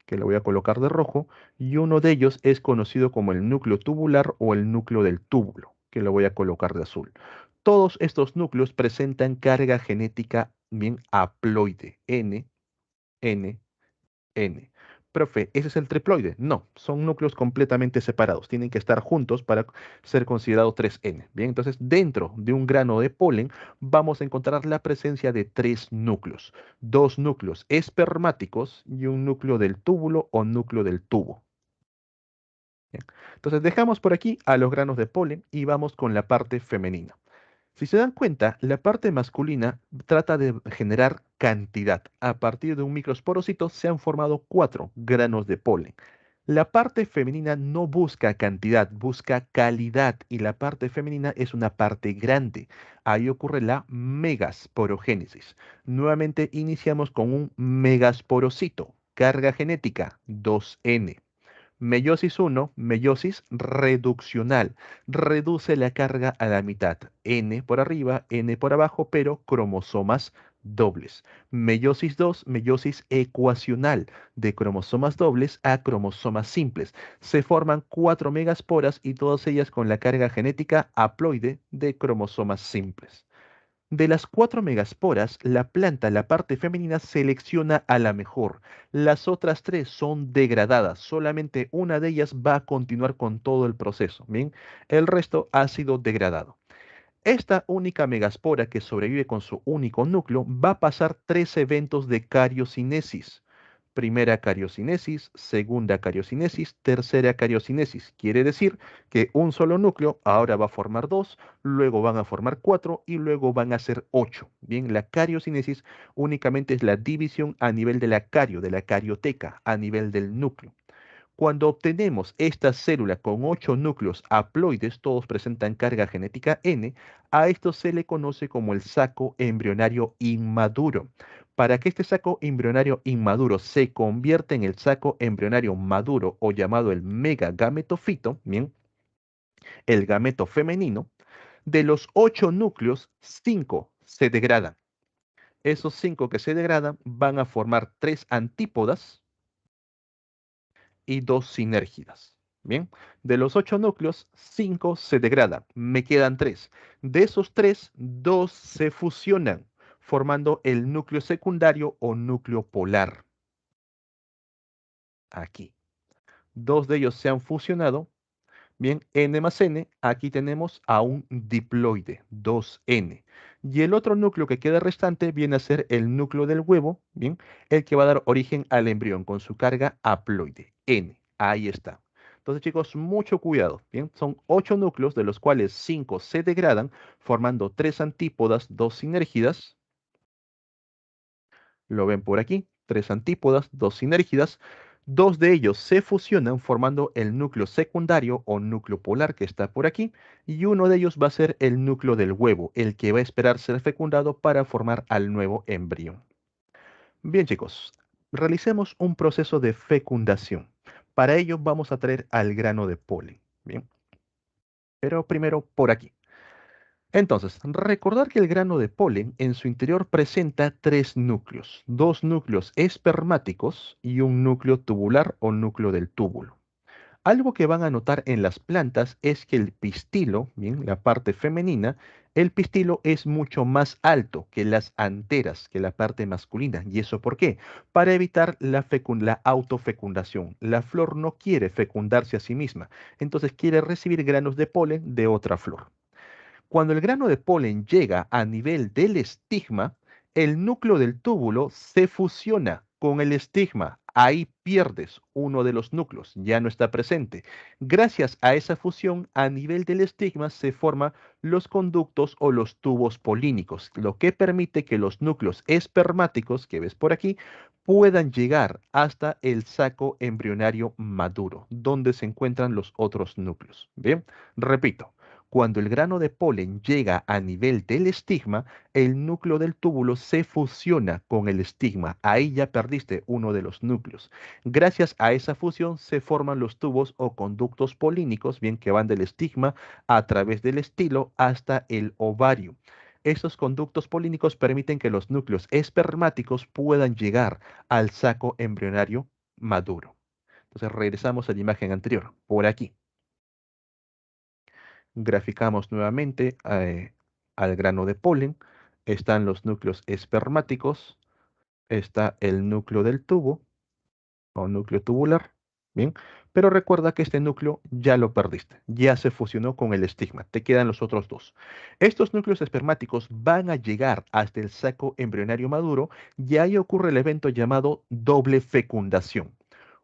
Que lo voy a colocar de rojo, y uno de ellos es conocido como el núcleo tubular o el núcleo del túbulo, que lo voy a colocar de azul. Todos estos núcleos presentan carga genética bien haploide, N, N, N. Profe, ¿ese es el triploide? No, son núcleos completamente separados. Tienen que estar juntos para ser considerados 3N. Bien, entonces dentro de un grano de polen vamos a encontrar la presencia de tres núcleos. Dos núcleos espermáticos y un núcleo del túbulo o núcleo del tubo. Bien, entonces dejamos por aquí a los granos de polen y vamos con la parte femenina. Si se dan cuenta, la parte masculina trata de generar cantidad. A partir de un microsporocito se han formado 4 granos de polen. La parte femenina no busca cantidad, busca calidad y la parte femenina es una parte grande. Ahí ocurre la megasporogénesis. Nuevamente iniciamos con un megasporocito. Carga genética 2N. Meiosis 1, meiosis reduccional. Reduce la carga a la mitad. N por arriba, N por abajo, pero cromosomas dobles. Meiosis 2, meiosis ecuacional. De cromosomas dobles a cromosomas simples. Se forman 4 megasporas y todas ellas con la carga genética haploide de cromosomas simples. De las 4 megasporas, la planta, la parte femenina, selecciona a la mejor. Las otras tres son degradadas. Solamente una de ellas va a continuar con todo el proceso. Bien, el resto ha sido degradado. Esta única megaspora que sobrevive con su único núcleo va a pasar tres eventos de cariocinesis. Primera cariocinesis, segunda cariocinesis, tercera cariocinesis. Quiere decir que un solo núcleo ahora va a formar dos, luego van a formar cuatro y luego van a ser 8. Bien, la cariocinesis únicamente es la división a nivel de la cario, de la carioteca, a nivel del núcleo. Cuando obtenemos esta célula con 8 núcleos haploides, todos presentan carga genética N, a esto se le conoce como el saco embrionario inmaduro. Para que este saco embrionario inmaduro se convierta en el saco embrionario maduro o llamado el megagametofito, bien, el gameto femenino, de los 8 núcleos, 5 se degradan. Esos 5 que se degradan van a formar 3 antípodas y 2 sinérgidas. Bien, de los 8 núcleos, 5 se degradan, me quedan 3. De esos 3, 2 se fusionan, formando el núcleo secundario o núcleo polar. Aquí. 2 de ellos se han fusionado. Bien, N más N, aquí tenemos a un diploide, 2N. Y el otro núcleo que queda restante viene a ser el núcleo del huevo, bien, el que va a dar origen al embrión con su carga haploide, N. Ahí está. Entonces, chicos, mucho cuidado, bien, son 8 núcleos, de los cuales 5 se degradan, formando 3 antípodas, 2 sinérgidas. Lo ven por aquí, 3 antípodas, 2 sinérgidas. 2 de ellos se fusionan formando el núcleo secundario o núcleo polar que está por aquí, y uno de ellos va a ser el núcleo del huevo, el que va a esperar ser fecundado para formar al nuevo embrión. Bien, chicos, realicemos un proceso de fecundación. Para ello vamos a traer al grano de polen. Bien, pero primero por aquí. Entonces, recordar que el grano de polen en su interior presenta 3 núcleos, 2 núcleos espermáticos y un núcleo tubular o núcleo del túbulo. Algo que van a notar en las plantas es que el pistilo, bien, la parte femenina, el pistilo es mucho más alto que las anteras, que la parte masculina. ¿Y eso por qué? Para evitar la autofecundación. La flor no quiere fecundarse a sí misma, entonces quiere recibir granos de polen de otra flor. Cuando el grano de polen llega a nivel del estigma, el núcleo del túbulo se fusiona con el estigma. Ahí pierdes uno de los núcleos, ya no está presente. Gracias a esa fusión, a nivel del estigma se forman los conductos o los tubos polínicos, lo que permite que los núcleos espermáticos que ves por aquí puedan llegar hasta el saco embrionario maduro, donde se encuentran los otros núcleos. Bien, repito. Cuando el grano de polen llega a nivel del estigma, el núcleo del túbulo se fusiona con el estigma. Ahí ya perdiste uno de los núcleos. Gracias a esa fusión se forman los tubos o conductos polínicos, bien que van del estigma a través del estilo hasta el ovario. Estos conductos polínicos permiten que los núcleos espermáticos puedan llegar al saco embrionario maduro. Entonces regresamos a la imagen anterior, por aquí. Graficamos nuevamente al grano de polen. Están los núcleos espermáticos, está el núcleo del tubo o núcleo tubular, ¿bien? Pero recuerda que este núcleo ya lo perdiste, ya se fusionó con el estigma, te quedan los otros dos. Estos núcleos espermáticos van a llegar hasta el saco embrionario maduro y ahí ocurre el evento llamado doble fecundación.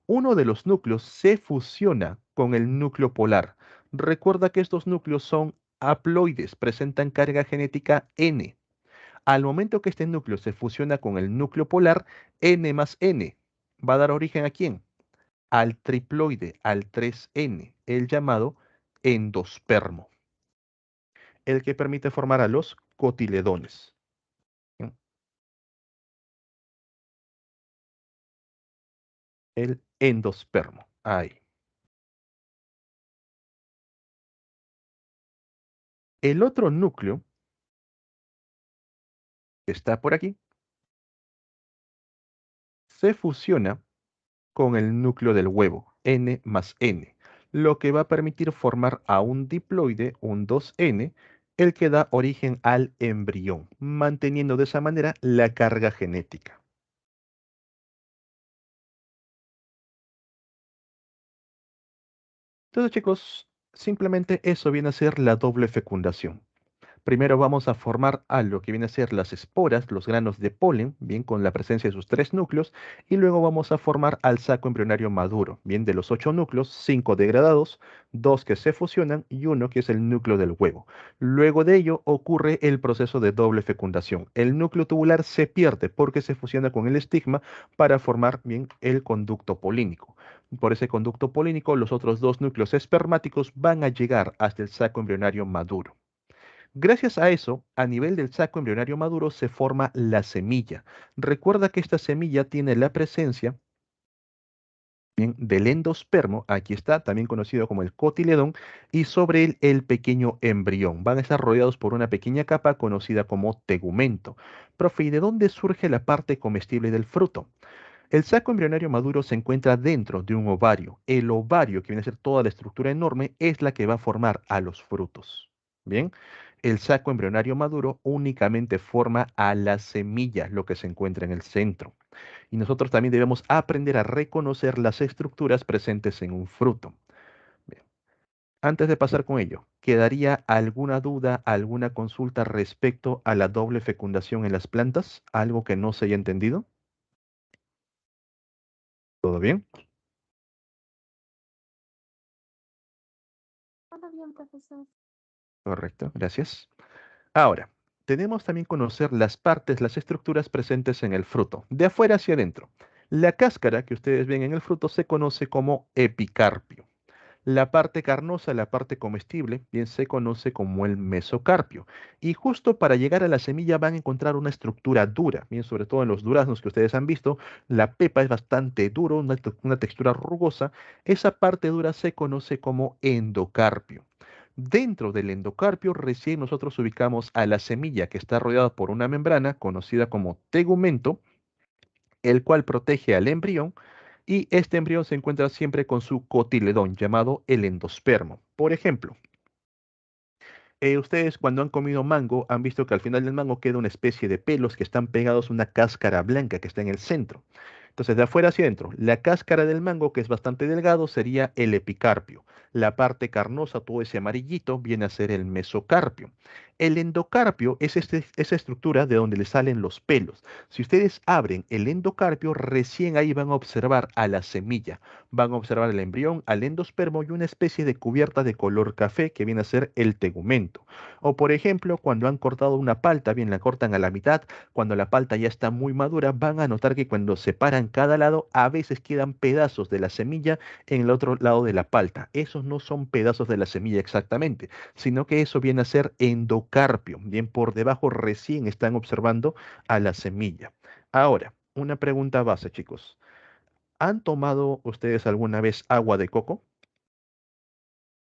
Uno de los núcleos se fusiona con el núcleo polar. Recuerda que estos núcleos son haploides, presentan carga genética N. Al momento que este núcleo se fusiona con el núcleo polar, N más N va a dar origen ¿a quién? Al triploide, al 3N, el llamado endospermo, el que permite formar a los cotiledones. ¿Sí? El endospermo. Ahí. El otro núcleo que está por aquí se fusiona con el núcleo del huevo, N más N, lo que va a permitir formar a un diploide, un 2N, el que da origen al embrión, manteniendo de esa manera la carga genética. Entonces, chicos, simplemente eso viene a ser la doble fecundación. Primero vamos a formar a lo que viene a ser las esporas, los granos de polen, bien con la presencia de sus tres núcleos, y luego vamos a formar al saco embrionario maduro, bien de los 8 núcleos, 5 degradados, 2 que se fusionan y uno que es el núcleo del huevo. Luego de ello ocurre el proceso de doble fecundación. El núcleo tubular se pierde porque se fusiona con el estigma para formar bien el conducto polínico. Por ese conducto polínico, los otros dos núcleos espermáticos van a llegar hasta el saco embrionario maduro. Gracias a eso, a nivel del saco embrionario maduro se forma la semilla. Recuerda que esta semilla tiene la presencia bien, del endospermo, aquí está, también conocido como el cotiledón, y sobre él el pequeño embrión. Van a estar rodeados por una pequeña capa conocida como tegumento. Profe, ¿y de dónde surge la parte comestible del fruto? El saco embrionario maduro se encuentra dentro de un ovario. El ovario, que viene a ser toda la estructura enorme, es la que va a formar a los frutos. Bien, el saco embrionario maduro únicamente forma a la semilla, lo que se encuentra en el centro. Y nosotros también debemos aprender a reconocer las estructuras presentes en un fruto. Bien, antes de pasar con ello, ¿quedaría alguna duda, alguna consulta respecto a la doble fecundación en las plantas? ¿Algo que no se haya entendido? ¿Todo bien? Todo bien, profesor. Correcto, gracias. Ahora, tenemos también conocer las partes, las estructuras presentes en el fruto, de afuera hacia adentro. La cáscara que ustedes ven en el fruto se conoce como epicarpio. La parte carnosa, la parte comestible, bien se conoce como el mesocarpio. Y justo para llegar a la semilla van a encontrar una estructura dura, bien sobre todo en los duraznos que ustedes han visto, la pepa es bastante duro, una textura rugosa. Esa parte dura se conoce como endocarpio. Dentro del endocarpio recién nosotros ubicamos a la semilla que está rodeada por una membrana conocida como tegumento, el cual protege al embrión y este embrión se encuentra siempre con su cotiledón llamado el endospermo. Por ejemplo, ustedes cuando han comido mango han visto que al final del mango queda una especie de pelos que están pegados a una cáscara blanca que está en el centro. Entonces, de afuera hacia adentro, la cáscara del mango, que es bastante delgado, sería el epicarpio. La parte carnosa, todo ese amarillito, viene a ser el mesocarpio. El endocarpio es esa estructura de donde le salen los pelos. Si ustedes abren el endocarpio, recién ahí van a observar a la semilla, van a observar el embrión, al endospermo y una especie de cubierta de color café que viene a ser el tegumento. O por ejemplo, cuando han cortado una palta, bien la cortan a la mitad, cuando la palta ya está muy madura, van a notar que cuando separan cada lado, a veces quedan pedazos de la semilla en el otro lado de la palta. Esos no son pedazos de la semilla exactamente, sino que eso viene a ser endocarpio. Bien, por debajo recién están observando a la semilla. Ahora, una pregunta base, chicos. ¿Han tomado ustedes alguna vez agua de coco?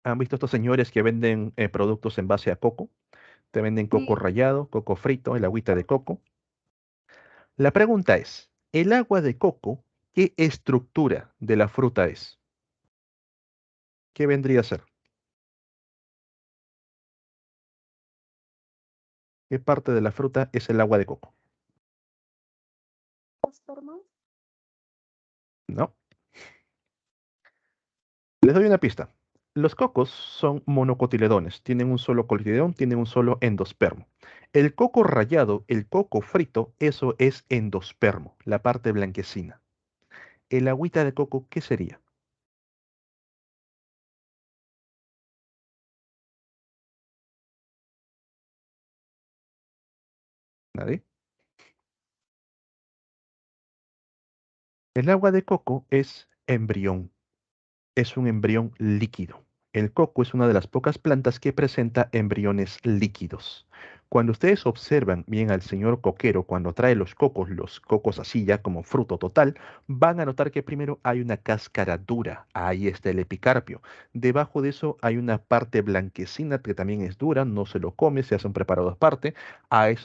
¿Han visto estos señores que venden productos en base a coco? Te venden coco Sí, rallado, coco frito, el agüita de coco. La pregunta es, ¿el agua de coco qué estructura de la fruta es? ¿Qué vendría a ser? ¿Qué parte de la fruta es el agua de coco? formas. ¿No? Les doy una pista. Los cocos son monocotiledones, tienen un solo cotiledón, tienen un solo endospermo. El coco rallado, el coco frito, eso es endospermo, la parte blanquecina. El agüita de coco, ¿qué sería? ¿Nadie? El agua de coco es embrión. Es un embrión líquido. El coco es una de las pocas plantas que presenta embriones líquidos. Cuando ustedes observan bien al señor coquero, cuando trae los cocos así ya como fruto total, van a notar que primero hay una cáscara dura, ahí está el epicarpio. Debajo de eso hay una parte blanquecina que también es dura, no se lo come, se hace un preparado aparte.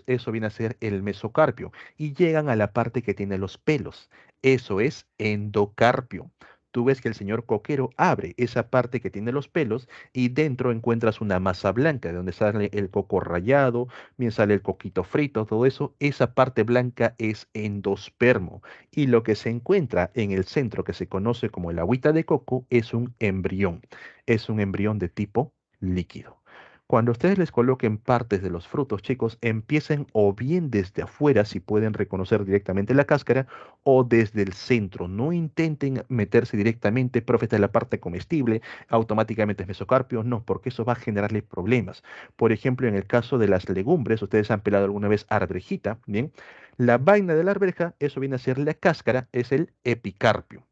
Eso viene a ser el mesocarpio. Y llegan a la parte que tiene los pelos. Eso es endocarpio. Tú ves que el señor coquero abre esa parte que tiene los pelos y dentro encuentras una masa blanca de donde sale el coco rallado, bien sale el coquito frito, todo eso. Esa parte blanca es endospermo y lo que se encuentra en el centro que se conoce como el agüita de coco es un embrión. Es un embrión de tipo líquido. Cuando ustedes les coloquen partes de los frutos, chicos, empiecen o bien desde afuera, si pueden reconocer directamente la cáscara, o desde el centro. No intenten meterse directamente, profe, esta es la parte comestible, automáticamente es mesocarpio. No, porque eso va a generarle problemas. Por ejemplo, en el caso de las legumbres, ustedes han pelado alguna vez arvejita, ¿bien? La vaina de la arveja, eso viene a ser la cáscara, es el epicarpio.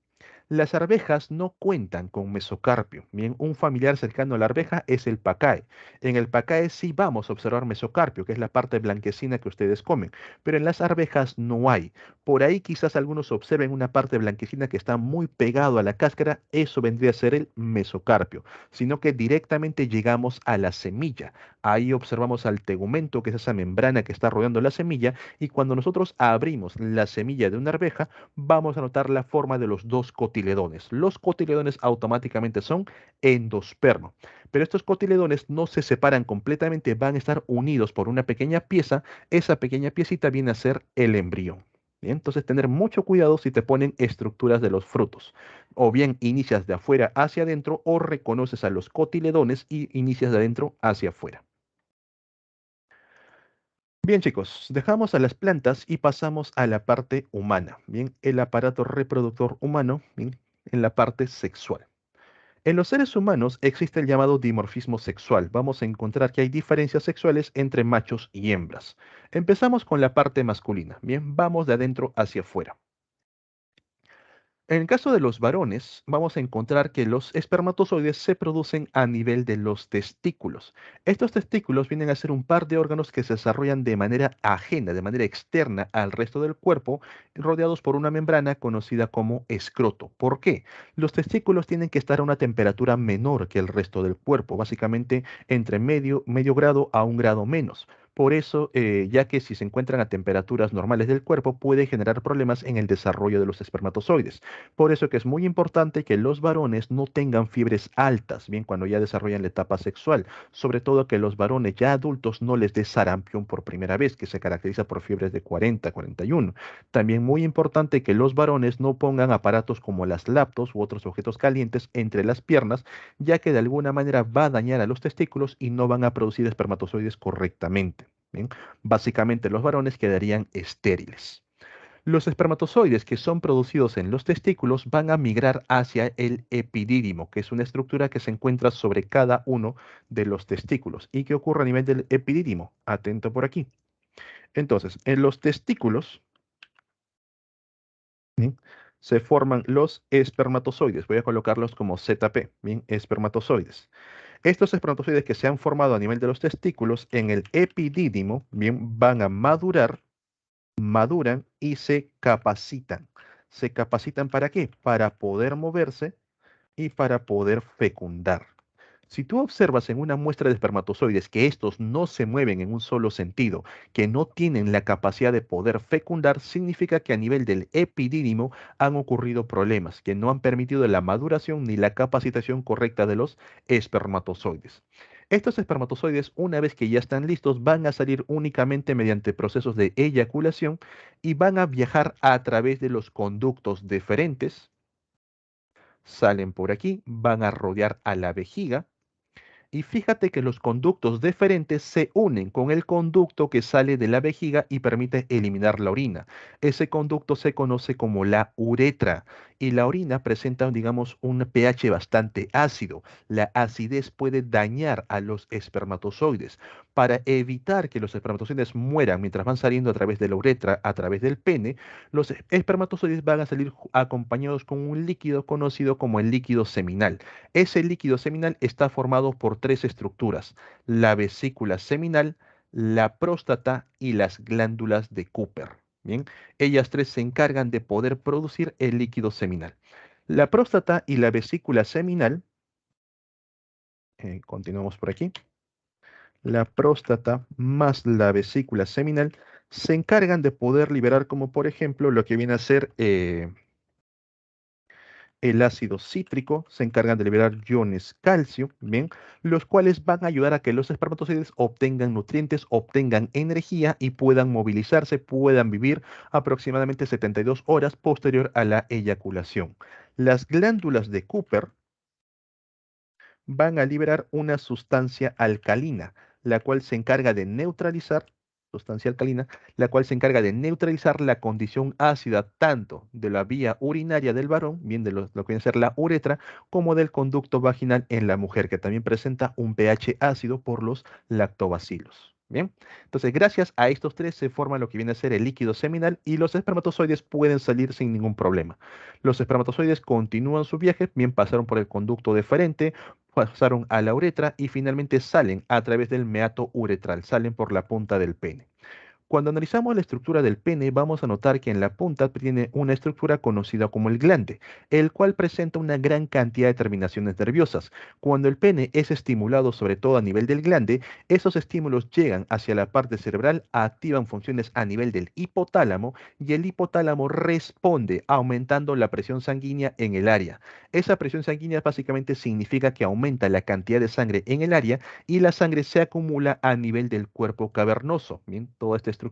Las arvejas no cuentan con mesocarpio. Bien, un familiar cercano a la arveja es el pacae. En el pacae sí vamos a observar mesocarpio, que es la parte blanquecina que ustedes comen, pero en las arvejas no hay. Por ahí quizás algunos observen una parte blanquecina que está muy pegado a la cáscara, eso vendría a ser el mesocarpio, sino que directamente llegamos a la semilla. Ahí observamos al tegumento, que es esa membrana que está rodeando la semilla, y cuando nosotros abrimos la semilla de una arveja, vamos a notar la forma de los dos cotiledones. Los cotiledones automáticamente son endospermo, pero estos cotiledones no se separan completamente, van a estar unidos por una pequeña pieza. Esa pequeña piecita viene a ser el embrión. Bien, entonces tener mucho cuidado si te ponen estructuras de los frutos. O bien inicias de afuera hacia adentro o reconoces a los cotiledones y inicias de adentro hacia afuera. Bien, chicos, dejamos a las plantas y pasamos a la parte humana. Bien, el aparato reproductor humano, bien, en la parte sexual. En los seres humanos existe el llamado dimorfismo sexual. Vamos a encontrar que hay diferencias sexuales entre machos y hembras. Empezamos con la parte masculina. Bien, vamos de adentro hacia afuera. En el caso de los varones, vamos a encontrar que los espermatozoides se producen a nivel de los testículos. Estos testículos vienen a ser un par de órganos que se desarrollan de manera ajena, de manera externa al resto del cuerpo, rodeados por una membrana conocida como escroto. ¿Por qué? Los testículos tienen que estar a una temperatura menor que el resto del cuerpo, básicamente entre medio grado a un grado menos. Por eso, ya que si se encuentran a temperaturas normales del cuerpo, puede generar problemas en el desarrollo de los espermatozoides. Por eso que es muy importante que los varones no tengan fiebres altas, bien, cuando ya desarrollan la etapa sexual. Sobre todo que los varones ya adultos no les dé sarampión por primera vez, que se caracteriza por fiebres de 40, 41. También muy importante que los varones no pongan aparatos como las laptops u otros objetos calientes entre las piernas, ya que de alguna manera va a dañar a los testículos y no van a producir espermatozoides correctamente. ¿Bien? Básicamente los varones quedarían estériles. Los espermatozoides que son producidos en los testículos van a migrar hacia el epidídimo, que es una estructura que se encuentra sobre cada uno de los testículos. ¿Y qué ocurre a nivel del epidídimo? Atento por aquí. Entonces, en los testículos, ¿bien?, se forman los espermatozoides. Voy a colocarlos como ZP, ¿bien? Espermatozoides. Estos espermatozoides que se han formado a nivel de los testículos en el epidídimo, bien, van a maduran y se capacitan. ¿Se capacitan para qué? Para poder moverse y para poder fecundar. Si tú observas en una muestra de espermatozoides que estos no se mueven en un solo sentido, que no tienen la capacidad de poder fecundar, significa que a nivel del epidídimo han ocurrido problemas que no han permitido la maduración ni la capacitación correcta de los espermatozoides. Estos espermatozoides, una vez que ya están listos, van a salir únicamente mediante procesos de eyaculación y van a viajar a través de los conductos deferentes, salen por aquí, van a rodear a la vejiga y fíjate que los conductos deferentes se unen con el conducto que sale de la vejiga y permite eliminar la orina. Ese conducto se conoce como la uretra y la orina presenta, digamos, un pH bastante ácido. La acidez puede dañar a los espermatozoides. Para evitar que los espermatozoides mueran mientras van saliendo a través de la uretra, a través del pene, los espermatozoides van a salir acompañados con un líquido conocido como el líquido seminal. Ese líquido seminal está formado por tres estructuras: la vesícula seminal, la próstata y las glándulas de Cooper. Bien, ellas tres se encargan de poder producir el líquido seminal. La próstata y la vesícula seminal, continuamos por aquí, la próstata más la vesícula seminal se encargan de poder liberar, como por ejemplo, lo que viene a ser el ácido cítrico, se encargan de liberar iones calcio, ¿bien? Los cuales van a ayudar a que los espermatozoides obtengan nutrientes, obtengan energía y puedan movilizarse, puedan vivir aproximadamente 72 horas posterior a la eyaculación. Las glándulas de Cooper van a liberar una sustancia alcalina, la cual se encarga de neutralizar, sustancia alcalina, la cual se encarga de neutralizar la condición ácida tanto de la vía urinaria del varón, bien de lo que viene a ser la uretra, como del conducto vaginal en la mujer, que también presenta un pH ácido por los lactobacilos. Bien, entonces gracias a estos tres se forma lo que viene a ser el líquido seminal y los espermatozoides pueden salir sin ningún problema. Los espermatozoides continúan su viaje, bien pasaron por el conducto deferente, pasaron a la uretra y finalmente salen a través del meato uretral, salen por la punta del pene. Cuando analizamos la estructura del pene, vamos a notar que en la punta tiene una estructura conocida como el glande, el cual presenta una gran cantidad de terminaciones nerviosas. Cuando el pene es estimulado, sobre todo a nivel del glande, esos estímulos llegan hacia la parte cerebral, activan funciones a nivel del hipotálamo y el hipotálamo responde aumentando la presión sanguínea en el área. Esa presión sanguínea básicamente significa que aumenta la cantidad de sangre en el área y la sangre se acumula a nivel del cuerpo cavernoso, bien, toda esta estructura,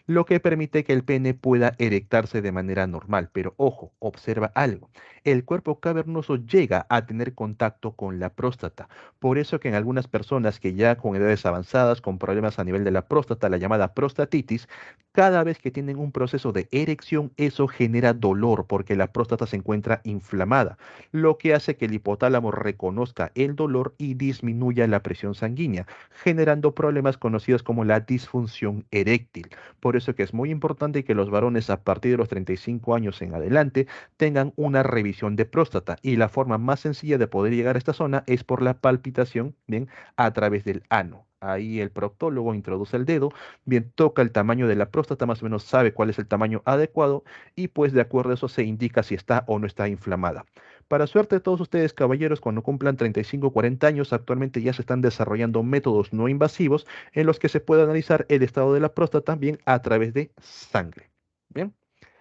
lo que permite que el pene pueda erectarse de manera normal. Pero ojo, observa algo, el cuerpo cavernoso llega a tener contacto con la próstata, por eso que en algunas personas que ya con edades avanzadas, con problemas a nivel de la próstata, la llamada prostatitis, cada vez que tienen un proceso de erección, eso genera dolor porque la próstata se encuentra inflamada, lo que hace que el hipotálamo reconozca el dolor y disminuya la presión sanguínea, generando problemas conocidos como la disfunción eréctil. Por eso que es muy importante que los varones a partir de los 35 años en adelante tengan una revisión de próstata y la forma más sencilla de poder llegar a esta zona es por la palpitación, bien, a través del ano. Ahí el proctólogo introduce el dedo, bien, toca el tamaño de la próstata, más o menos sabe cuál es el tamaño adecuado y pues de acuerdo a eso se indica si está o no está inflamada. Para suerte de todos ustedes, caballeros, cuando cumplan 35 o 40 años, actualmente ya se están desarrollando métodos no invasivos en los que se puede analizar el estado de la próstata también a través de sangre. Bien,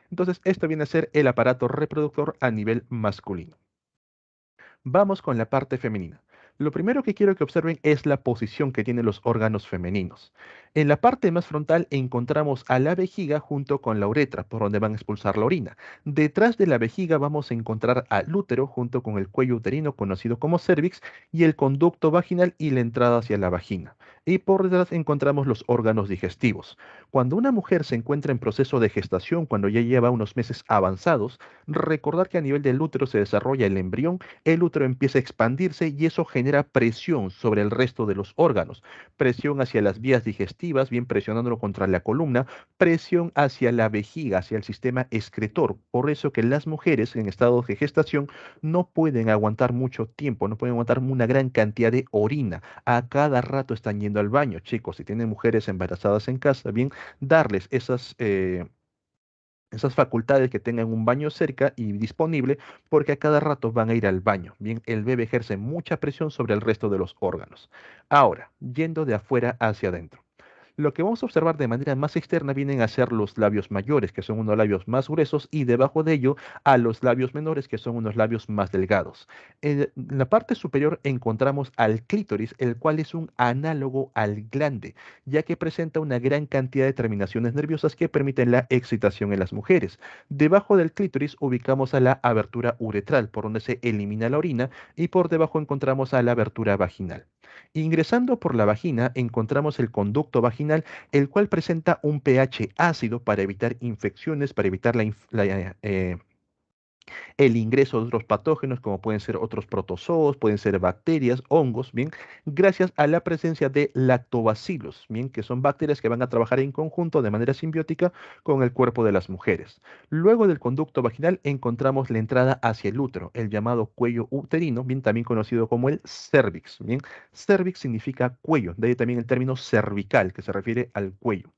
entonces esto viene a ser el aparato reproductor a nivel masculino. Vamos con la parte femenina. Lo primero que quiero que observen es la posición que tienen los órganos femeninos. En la parte más frontal encontramos a la vejiga junto con la uretra, por donde van a expulsar la orina. Detrás de la vejiga vamos a encontrar al útero junto con el cuello uterino conocido como cervix y el conducto vaginal y la entrada hacia la vagina. Y por detrás encontramos los órganos digestivos. Cuando una mujer se encuentra en proceso de gestación, cuando ya lleva unos meses avanzados, recordar que a nivel del útero se desarrolla el embrión, el útero empieza a expandirse y eso genera presión sobre el resto de los órganos, presión hacia las vías digestivas, bien presionándolo contra la columna, presión hacia la vejiga, hacia el sistema excretor. Por eso que las mujeres en estado de gestación no pueden aguantar mucho tiempo, no pueden aguantar una gran cantidad de orina. A cada rato están yendo al baño. Chicos, si tienen mujeres embarazadas en casa, bien, darles esas facultades que tengan un baño cerca y disponible, porque a cada rato van a ir al baño. Bien, el bebé ejerce mucha presión sobre el resto de los órganos. Ahora, yendo de afuera hacia adentro. Lo que vamos a observar de manera más externa vienen a ser los labios mayores, que son unos labios más gruesos, y debajo de ello a los labios menores, que son unos labios más delgados. En la parte superior encontramos al clítoris, el cual es un análogo al glande, ya que presenta una gran cantidad de terminaciones nerviosas que permiten la excitación en las mujeres. Debajo del clítoris ubicamos a la abertura uretral, por donde se elimina la orina, y por debajo encontramos a la abertura vaginal. Ingresando por la vagina encontramos el conducto vaginal, el cual presenta un pH ácido para evitar infecciones, para evitar el ingreso de otros patógenos como pueden ser otros protozoos, pueden ser bacterias, hongos, bien, gracias a la presencia de lactobacilos, bien, que son bacterias que van a trabajar en conjunto de manera simbiótica con el cuerpo de las mujeres. Luego del conducto vaginal encontramos la entrada hacia el útero, el llamado cuello uterino, bien, también conocido como el cervix, bien. Cervix significa cuello, de ahí también el término cervical, que se refiere al cuello.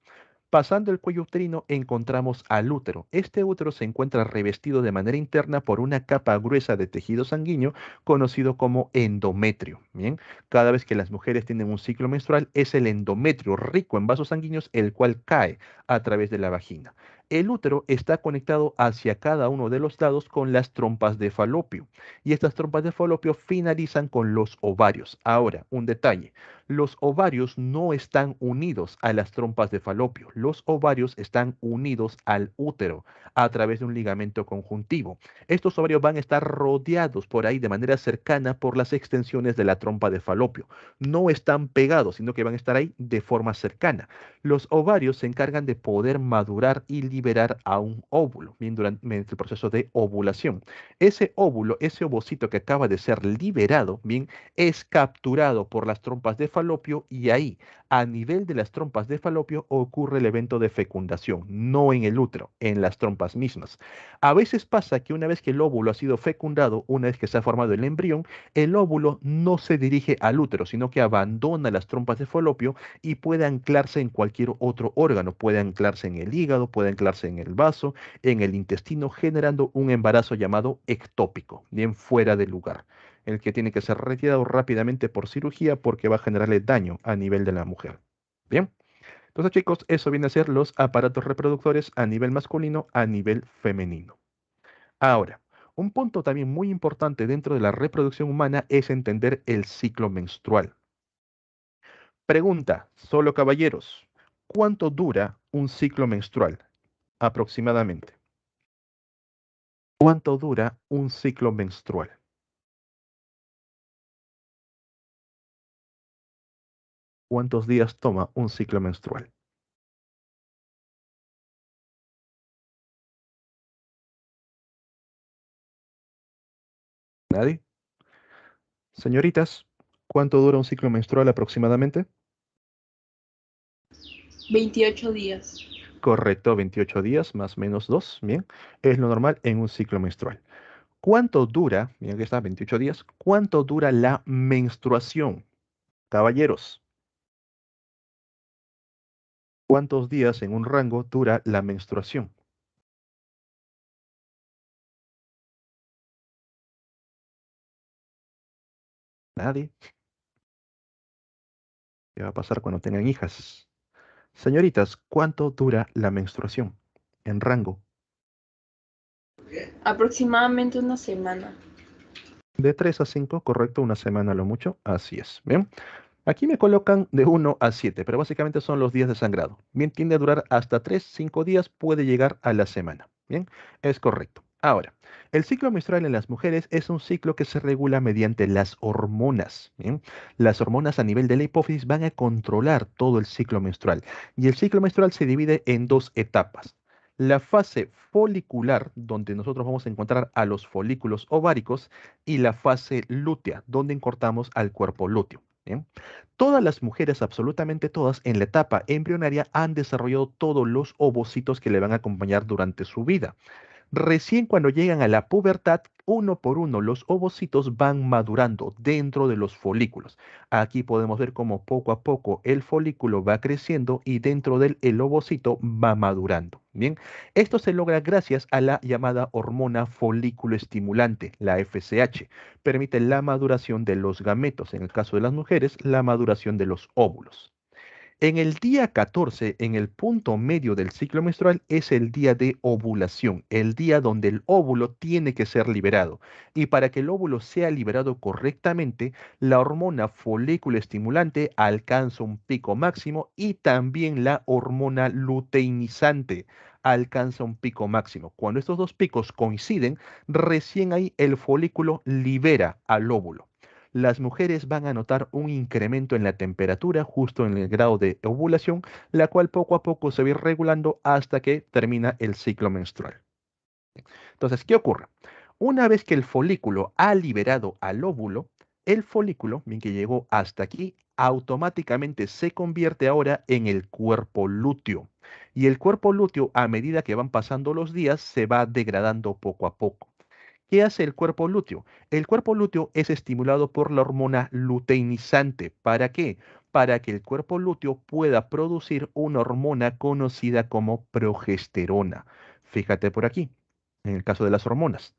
Pasando el cuello uterino encontramos al útero. Este útero se encuentra revestido de manera interna por una capa gruesa de tejido sanguíneo conocido como endometrio. Bien, cada vez que las mujeres tienen un ciclo menstrual es el endometrio rico en vasos sanguíneos el cual cae a través de la vagina. El útero está conectado hacia cada uno de los lados con las trompas de falopio y estas trompas de falopio finalizan con los ovarios. Ahora, un detalle. Los ovarios no están unidos a las trompas de falopio. Los ovarios están unidos al útero a través de un ligamento conjuntivo. Estos ovarios van a estar rodeados por ahí de manera cercana por las extensiones de la trompa de falopio. No están pegados, sino que van a estar ahí de forma cercana. Los ovarios se encargan de poder madurar y liberar a un óvulo, bien, mediante el proceso de ovulación. Ese óvulo, ese ovocito que acaba de ser liberado, bien, es capturado por las trompas de falopio y ahí, a nivel de las trompas de falopio, ocurre el evento de fecundación, no en el útero, en las trompas mismas. A veces pasa que una vez que el óvulo ha sido fecundado, una vez que se ha formado el embrión, el óvulo no se dirige al útero, sino que abandona las trompas de falopio y puede anclarse en cualquier otro órgano, puede anclarse en el hígado, puede anclarse en el vaso, en el intestino, generando un embarazo llamado ectópico, bien fuera de lugar el que tiene que ser retirado rápidamente por cirugía porque va a generarle daño a nivel de la mujer. Bien, entonces chicos, eso viene a ser los aparatos reproductores a nivel masculino, a nivel femenino. Ahora, un punto también muy importante dentro de la reproducción humana es entender el ciclo menstrual. Pregunta, solo caballeros, ¿cuánto dura un ciclo menstrual? Aproximadamente. ¿Cuánto dura un ciclo menstrual? ¿Cuántos días toma un ciclo menstrual? ¿Nadie? Señoritas, ¿cuánto dura un ciclo menstrual aproximadamente? 28 días. Correcto, 28 días más menos 2, bien, es lo normal en un ciclo menstrual. ¿Cuánto dura, bien que está, 28 días, cuánto dura la menstruación? Caballeros, ¿cuántos días en un rango dura la menstruación? Nadie. ¿Qué va a pasar cuando tengan hijas? Señoritas, ¿cuánto dura la menstruación? En rango. Aproximadamente una semana. De 3 a 5, correcto, una semana a lo mucho. Así es. Bien. Aquí me colocan de 1 a 7, pero básicamente son los días de sangrado. Bien, tiende a durar hasta 3, 5 días, puede llegar a la semana. Bien, es correcto. Ahora, el ciclo menstrual en las mujeres es un ciclo que se regula mediante las hormonas. Bien, las hormonas a nivel de la hipófisis van a controlar todo el ciclo menstrual. Y el ciclo menstrual se divide en dos etapas. La fase folicular, donde nosotros vamos a encontrar a los folículos ováricos, y la fase lútea, donde encontramos al cuerpo lúteo. Bien. Todas las mujeres, absolutamente todas, en la etapa embrionaria han desarrollado todos los ovocitos que le van a acompañar durante su vida. Recién cuando llegan a la pubertad, uno por uno los ovocitos van madurando dentro de los folículos. Aquí podemos ver cómo poco a poco el folículo va creciendo y dentro del el ovocito va madurando. Bien, esto se logra gracias a la llamada hormona folículo estimulante, la FSH. Permite la maduración de los gametos, en el caso de las mujeres, la maduración de los óvulos. En el día 14, en el punto medio del ciclo menstrual, es el día de ovulación, el día donde el óvulo tiene que ser liberado. Y para que el óvulo sea liberado correctamente, la hormona folículo estimulante alcanza un pico máximo y también la hormona luteinizante alcanza un pico máximo. Cuando estos dos picos coinciden, recién ahí el folículo libera al óvulo. Las mujeres van a notar un incremento en la temperatura justo en el grado de ovulación, la cual poco a poco se va a ir regulando hasta que termina el ciclo menstrual. Entonces, ¿qué ocurre? Una vez que el folículo ha liberado al óvulo, el folículo, bien que llegó hasta aquí, automáticamente se convierte ahora en el cuerpo lúteo. Y el cuerpo lúteo, a medida que van pasando los días, se va degradando poco a poco. ¿Qué hace el cuerpo lúteo? El cuerpo lúteo es estimulado por la hormona luteinizante. ¿Para qué? Para que el cuerpo lúteo pueda producir una hormona conocida como progesterona. Fíjate por aquí, en el caso de las hormonas.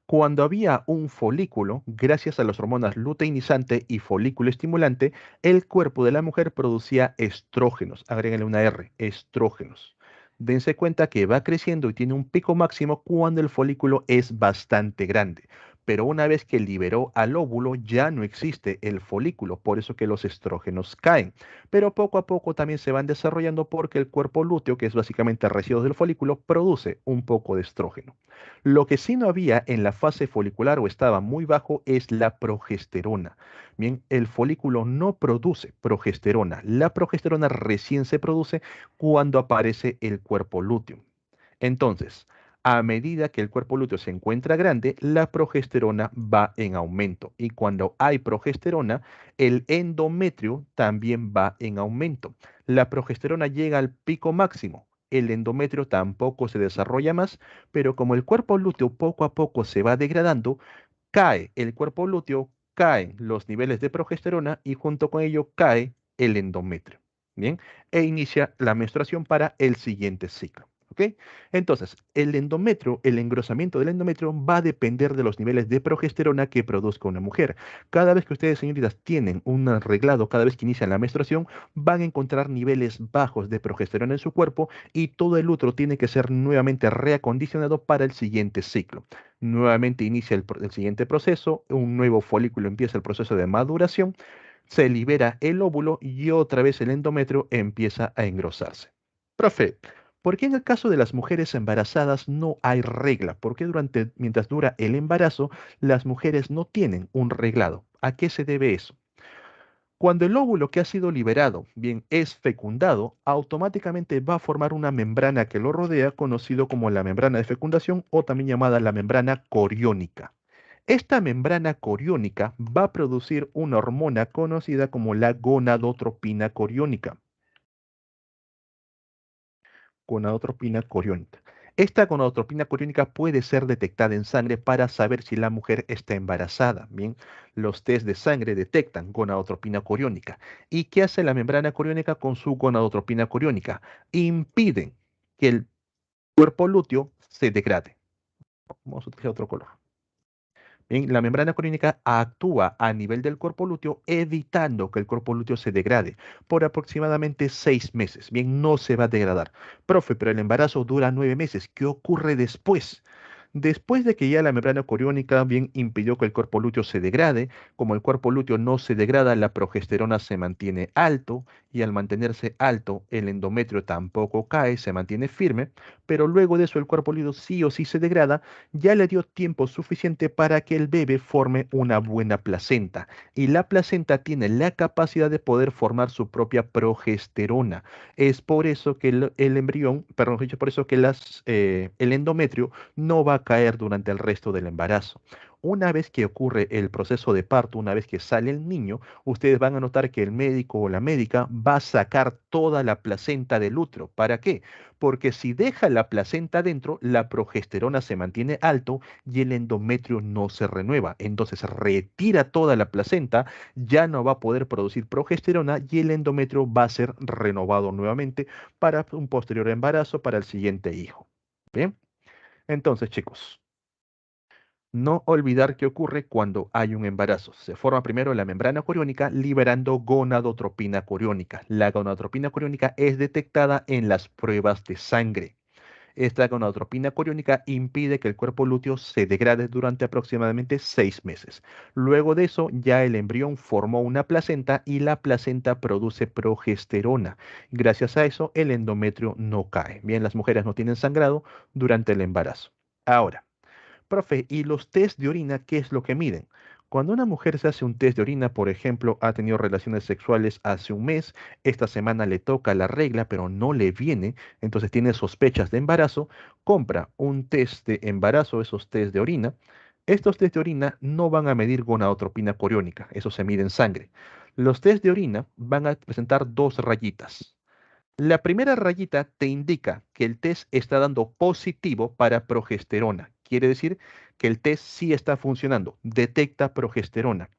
Cuando había un folículo, gracias a las hormonas luteinizante y folículo estimulante, el cuerpo de la mujer producía estrógenos. Agréguenle una R, estrógenos. Dense cuenta que va creciendo y tiene un pico máximo cuando el folículo es bastante grande. Pero una vez que liberó al óvulo, ya no existe el folículo, por eso que los estrógenos caen. Pero poco a poco también se van desarrollando porque el cuerpo lúteo, que es básicamente residuos del folículo, produce un poco de estrógeno. Lo que sí no había en la fase folicular o estaba muy bajo es la progesterona. Bien, el folículo no produce progesterona. La progesterona recién se produce cuando aparece el cuerpo lúteo. Entonces, a medida que el cuerpo lúteo se encuentra grande, la progesterona va en aumento. Y cuando hay progesterona, el endometrio también va en aumento. La progesterona llega al pico máximo. El endometrio tampoco se desarrolla más, pero como el cuerpo lúteo poco a poco se va degradando, cae el cuerpo lúteo, caen los niveles de progesterona y junto con ello cae el endometrio. Bien, e inicia la menstruación para el siguiente ciclo. ¿Ok? Entonces, el endometrio, el engrosamiento del endometrio va a depender de los niveles de progesterona que produzca una mujer. Cada vez que ustedes, señoritas, tienen un arreglado, cada vez que inician la menstruación, van a encontrar niveles bajos de progesterona en su cuerpo y todo el útero tiene que ser nuevamente reacondicionado para el siguiente ciclo. Nuevamente inicia el siguiente proceso, un nuevo folículo empieza el proceso de maduración, se libera el óvulo y otra vez el endometrio empieza a engrosarse. Profe, ¿por qué en el caso de las mujeres embarazadas no hay regla? ¿Por qué mientras dura el embarazo las mujeres no tienen un reglado? ¿A qué se debe eso? Cuando el óvulo que ha sido liberado, bien, es fecundado, automáticamente va a formar una membrana que lo rodea, conocido como la membrana de fecundación o también llamada la membrana coriónica. Esta membrana coriónica va a producir una hormona conocida como la gonadotropina coriónica. Gonadotropina coriónica. Esta gonadotropina coriónica puede ser detectada en sangre para saber si la mujer está embarazada. Bien, los test de sangre detectan gonadotropina coriónica. ¿Y qué hace la membrana coriónica con su gonadotropina coriónica? Impiden que el cuerpo lúteo se degrade. Vamos a utilizar otro color. Bien, la membrana coriónica actúa a nivel del cuerpo lúteo, evitando que el cuerpo lúteo se degrade por aproximadamente 6 meses. Bien, no se va a degradar. Profe, pero el embarazo dura 9 meses. ¿Qué ocurre después? Después de que ya la membrana coriónica bien impidió que el cuerpo lúteo se degrade, como el cuerpo lúteo no se degrada, la progesterona se mantiene alto y al mantenerse alto, el endometrio tampoco cae, se mantiene firme, pero luego de eso el cuerpo lúteo sí o sí se degrada, ya le dio tiempo suficiente para que el bebé forme una buena placenta. Y la placenta tiene la capacidad de poder formar su propia progesterona. Es por eso que el embrión, perdón, dicho por eso que el endometrio no va a caer durante el resto del embarazo. Una vez que ocurre el proceso de parto, una vez que sale el niño, ustedes van a notar que el médico o la médica va a sacar toda la placenta del útero. ¿Para qué? Porque si deja la placenta dentro, la progesterona se mantiene alto y el endometrio no se renueva. Entonces retira toda la placenta, ya no va a poder producir progesterona y el endometrio va a ser renovado nuevamente para un posterior embarazo, para el siguiente hijo. ¿Bien? Entonces, chicos, no olvidar qué ocurre cuando hay un embarazo. Se forma primero la membrana coriónica liberando gonadotropina coriónica. La gonadotropina coriónica es detectada en las pruebas de sangre. Esta gonadotropina coriónica impide que el cuerpo lúteo se degrade durante aproximadamente 6 meses. Luego de eso, ya el embrión formó una placenta y la placenta produce progesterona. Gracias a eso, el endometrio no cae. Bien, las mujeres no tienen sangrado durante el embarazo. Ahora, profe, ¿y los test de orina qué es lo que miden? Cuando una mujer se hace un test de orina, por ejemplo, ha tenido relaciones sexuales hace un mes, esta semana le toca la regla, pero no le viene, entonces tiene sospechas de embarazo, compra un test de embarazo, esos test de orina. Estos test de orina no van a medir gonadotropina coriónica, eso se mide en sangre. Los test de orina van a presentar dos rayitas. La primera rayita te indica que el test está dando positivo para progesterona. Quiere decir que el test sí está funcionando, detecta progesterona.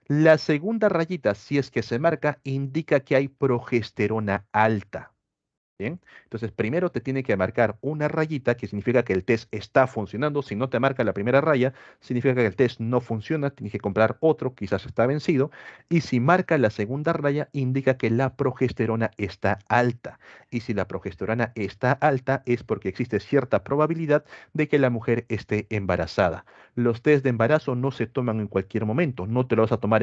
La segunda rayita, si es que se marca, indica que hay progesterona alta. Bien, entonces primero te tiene que marcar una rayita que significa que el test está funcionando. Si no te marca la primera raya, significa que el test no funciona, tienes que comprar otro, quizás está vencido. Y si marca la segunda raya, indica que la progesterona está alta. Y si la progesterona está alta, es porque existe cierta probabilidad de que la mujer esté embarazada. Los test de embarazo no se toman en cualquier momento, no te lo vas a tomar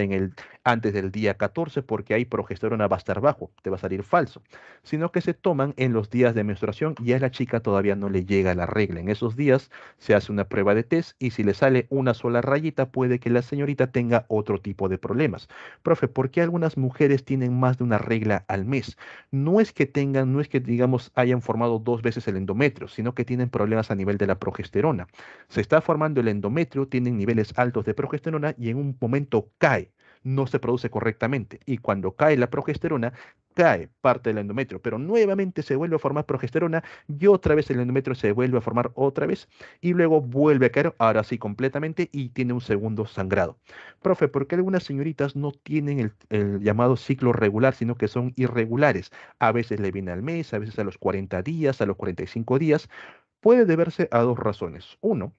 antes del día 14 porque ahí progesterona va a estar bajo, te va a salir falso, sino que se toman en los días de menstruación y a la chica todavía no le llega la regla. En esos días se hace una prueba de test y si le sale una sola rayita, puede que la señorita tenga otro tipo de problemas. Profe, ¿por qué algunas mujeres tienen más de una regla al mes? No es que tengan, no es que digamos hayan formado 2 veces el endometrio, sino que tienen problemas a nivel de la progesterona. Se está formando el endometrio, tienen niveles altos de progesterona y en un momento cae, no se produce correctamente. Y cuando cae la progesterona, cae parte del endometrio, pero nuevamente se vuelve a formar progesterona y otra vez el endometrio se vuelve a formar otra vez y luego vuelve a caer, ahora sí completamente, y tiene un segundo sangrado. Profe, ¿por qué algunas señoritas no tienen el llamado ciclo regular, sino que son irregulares? A veces le viene al mes, a veces a los 40 días, a los 45 días. Puede deberse a dos razones. Uno,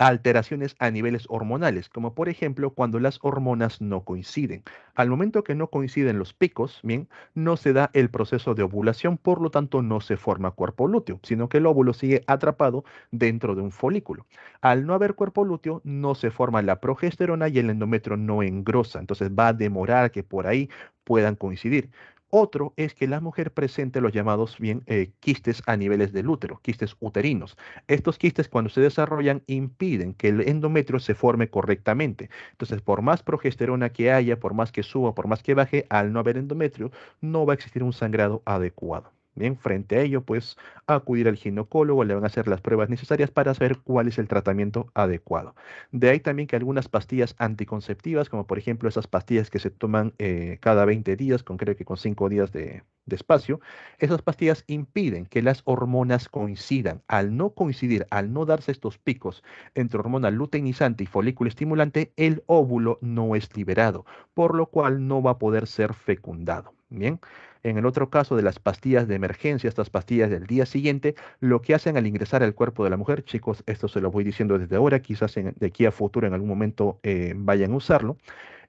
alteraciones a niveles hormonales, como por ejemplo cuando las hormonas no coinciden. Al momento que no coinciden los picos, bien, no se da el proceso de ovulación, por lo tanto no se forma cuerpo lúteo, sino que el óvulo sigue atrapado dentro de un folículo. Al no haber cuerpo lúteo, no se forma la progesterona y el endometrio no engrosa, entonces va a demorar que por ahí puedan coincidir. Otro es que la mujer presente los llamados bien quistes a niveles del útero, quistes uterinos. Estos quistes cuando se desarrollan impiden que el endometrio se forme correctamente. Entonces, por más progesterona que haya, por más que suba, por más que baje, al no haber endometrio, no va a existir un sangrado adecuado. Bien, frente a ello, pues acudir al ginecólogo, le van a hacer las pruebas necesarias para saber cuál es el tratamiento adecuado. De ahí también que algunas pastillas anticonceptivas, como por ejemplo esas pastillas que se toman cada 20 días, creo que con 5 días de espacio, esas pastillas impiden que las hormonas coincidan. Al no coincidir, al no darse estos picos entre hormona luteinizante y folículo estimulante, el óvulo no es liberado, por lo cual no va a poder ser fecundado. Bien. En el otro caso de las pastillas de emergencia, estas pastillas del día siguiente, lo que hacen al ingresar al cuerpo de la mujer, chicos, esto se lo voy diciendo desde ahora, quizás de aquí a futuro en algún momento vayan a usarlo.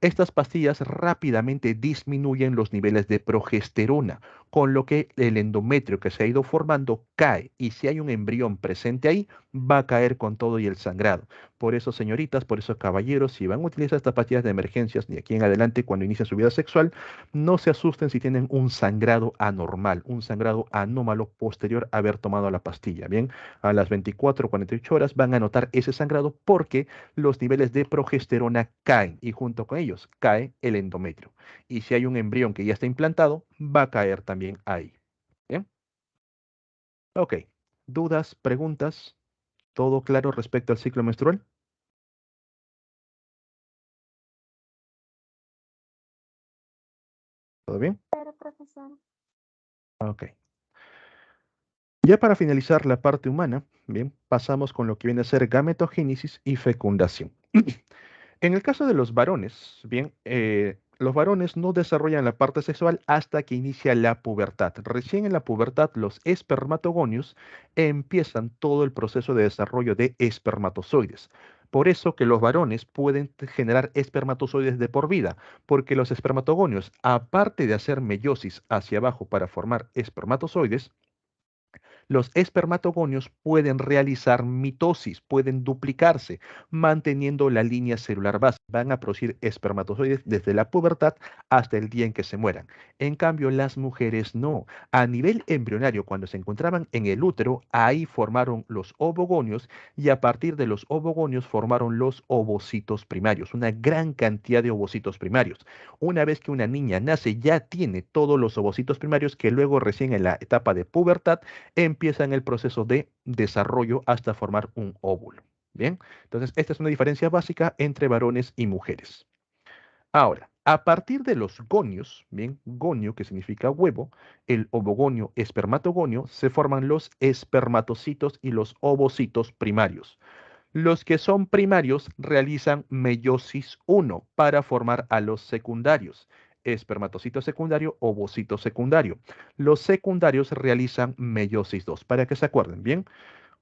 Estas pastillas rápidamente disminuyen los niveles de progesterona, con lo que el endometrio que se ha ido formando cae y si hay un embrión presente ahí, va a caer con todo y el sangrado. Por eso, señoritas, por eso, caballeros, si van a utilizar estas pastillas de emergencias de aquí en adelante cuando inician su vida sexual, no se asusten si tienen un sangrado anormal, un sangrado anómalo posterior a haber tomado la pastilla. Bien, a las 24 o 48 horas van a notar ese sangrado porque los niveles de progesterona caen y junto con ellos cae el endometrio. Y si hay un embrión que ya está implantado, va a caer también ahí. ¿Bien? Ok. ¿Dudas, preguntas? ¿Todo claro respecto al ciclo menstrual? ¿Todo bien? Pero, profesor. Ok. Ya para finalizar la parte humana, bien, pasamos con lo que viene a ser gametogénesis y fecundación. En el caso de los varones, bien, los varones no desarrollan la parte sexual hasta que inicia la pubertad. Recién en la pubertad, los espermatogonios empiezan todo el proceso de desarrollo de espermatozoides. Por eso que los varones pueden generar espermatozoides de por vida, porque los espermatogonios, aparte de hacer meiosis hacia abajo para formar espermatozoides, los espermatogonios pueden realizar mitosis, pueden duplicarse, manteniendo la línea celular base. Van a producir espermatozoides desde la pubertad hasta el día en que se mueran. En cambio, las mujeres no. A nivel embrionario, cuando se encontraban en el útero, ahí formaron los ovogonios y a partir de los ovogonios formaron los ovocitos primarios, una gran cantidad de ovocitos primarios. Una vez que una niña nace, ya tiene todos los ovocitos primarios que luego recién en la etapa de pubertad empiezan el proceso de desarrollo hasta formar un óvulo. Bien, entonces esta es una diferencia básica entre varones y mujeres. Ahora, a partir de los gonios, bien, gonio que significa huevo, el ovogonio, espermatogonio, se forman los espermatocitos y los ovocitos primarios. Los que son primarios realizan meiosis 1 para formar a los secundarios. Espermatocito secundario, ovocito secundario. Los secundarios realizan meiosis 2. Para que se acuerden, ¿bien?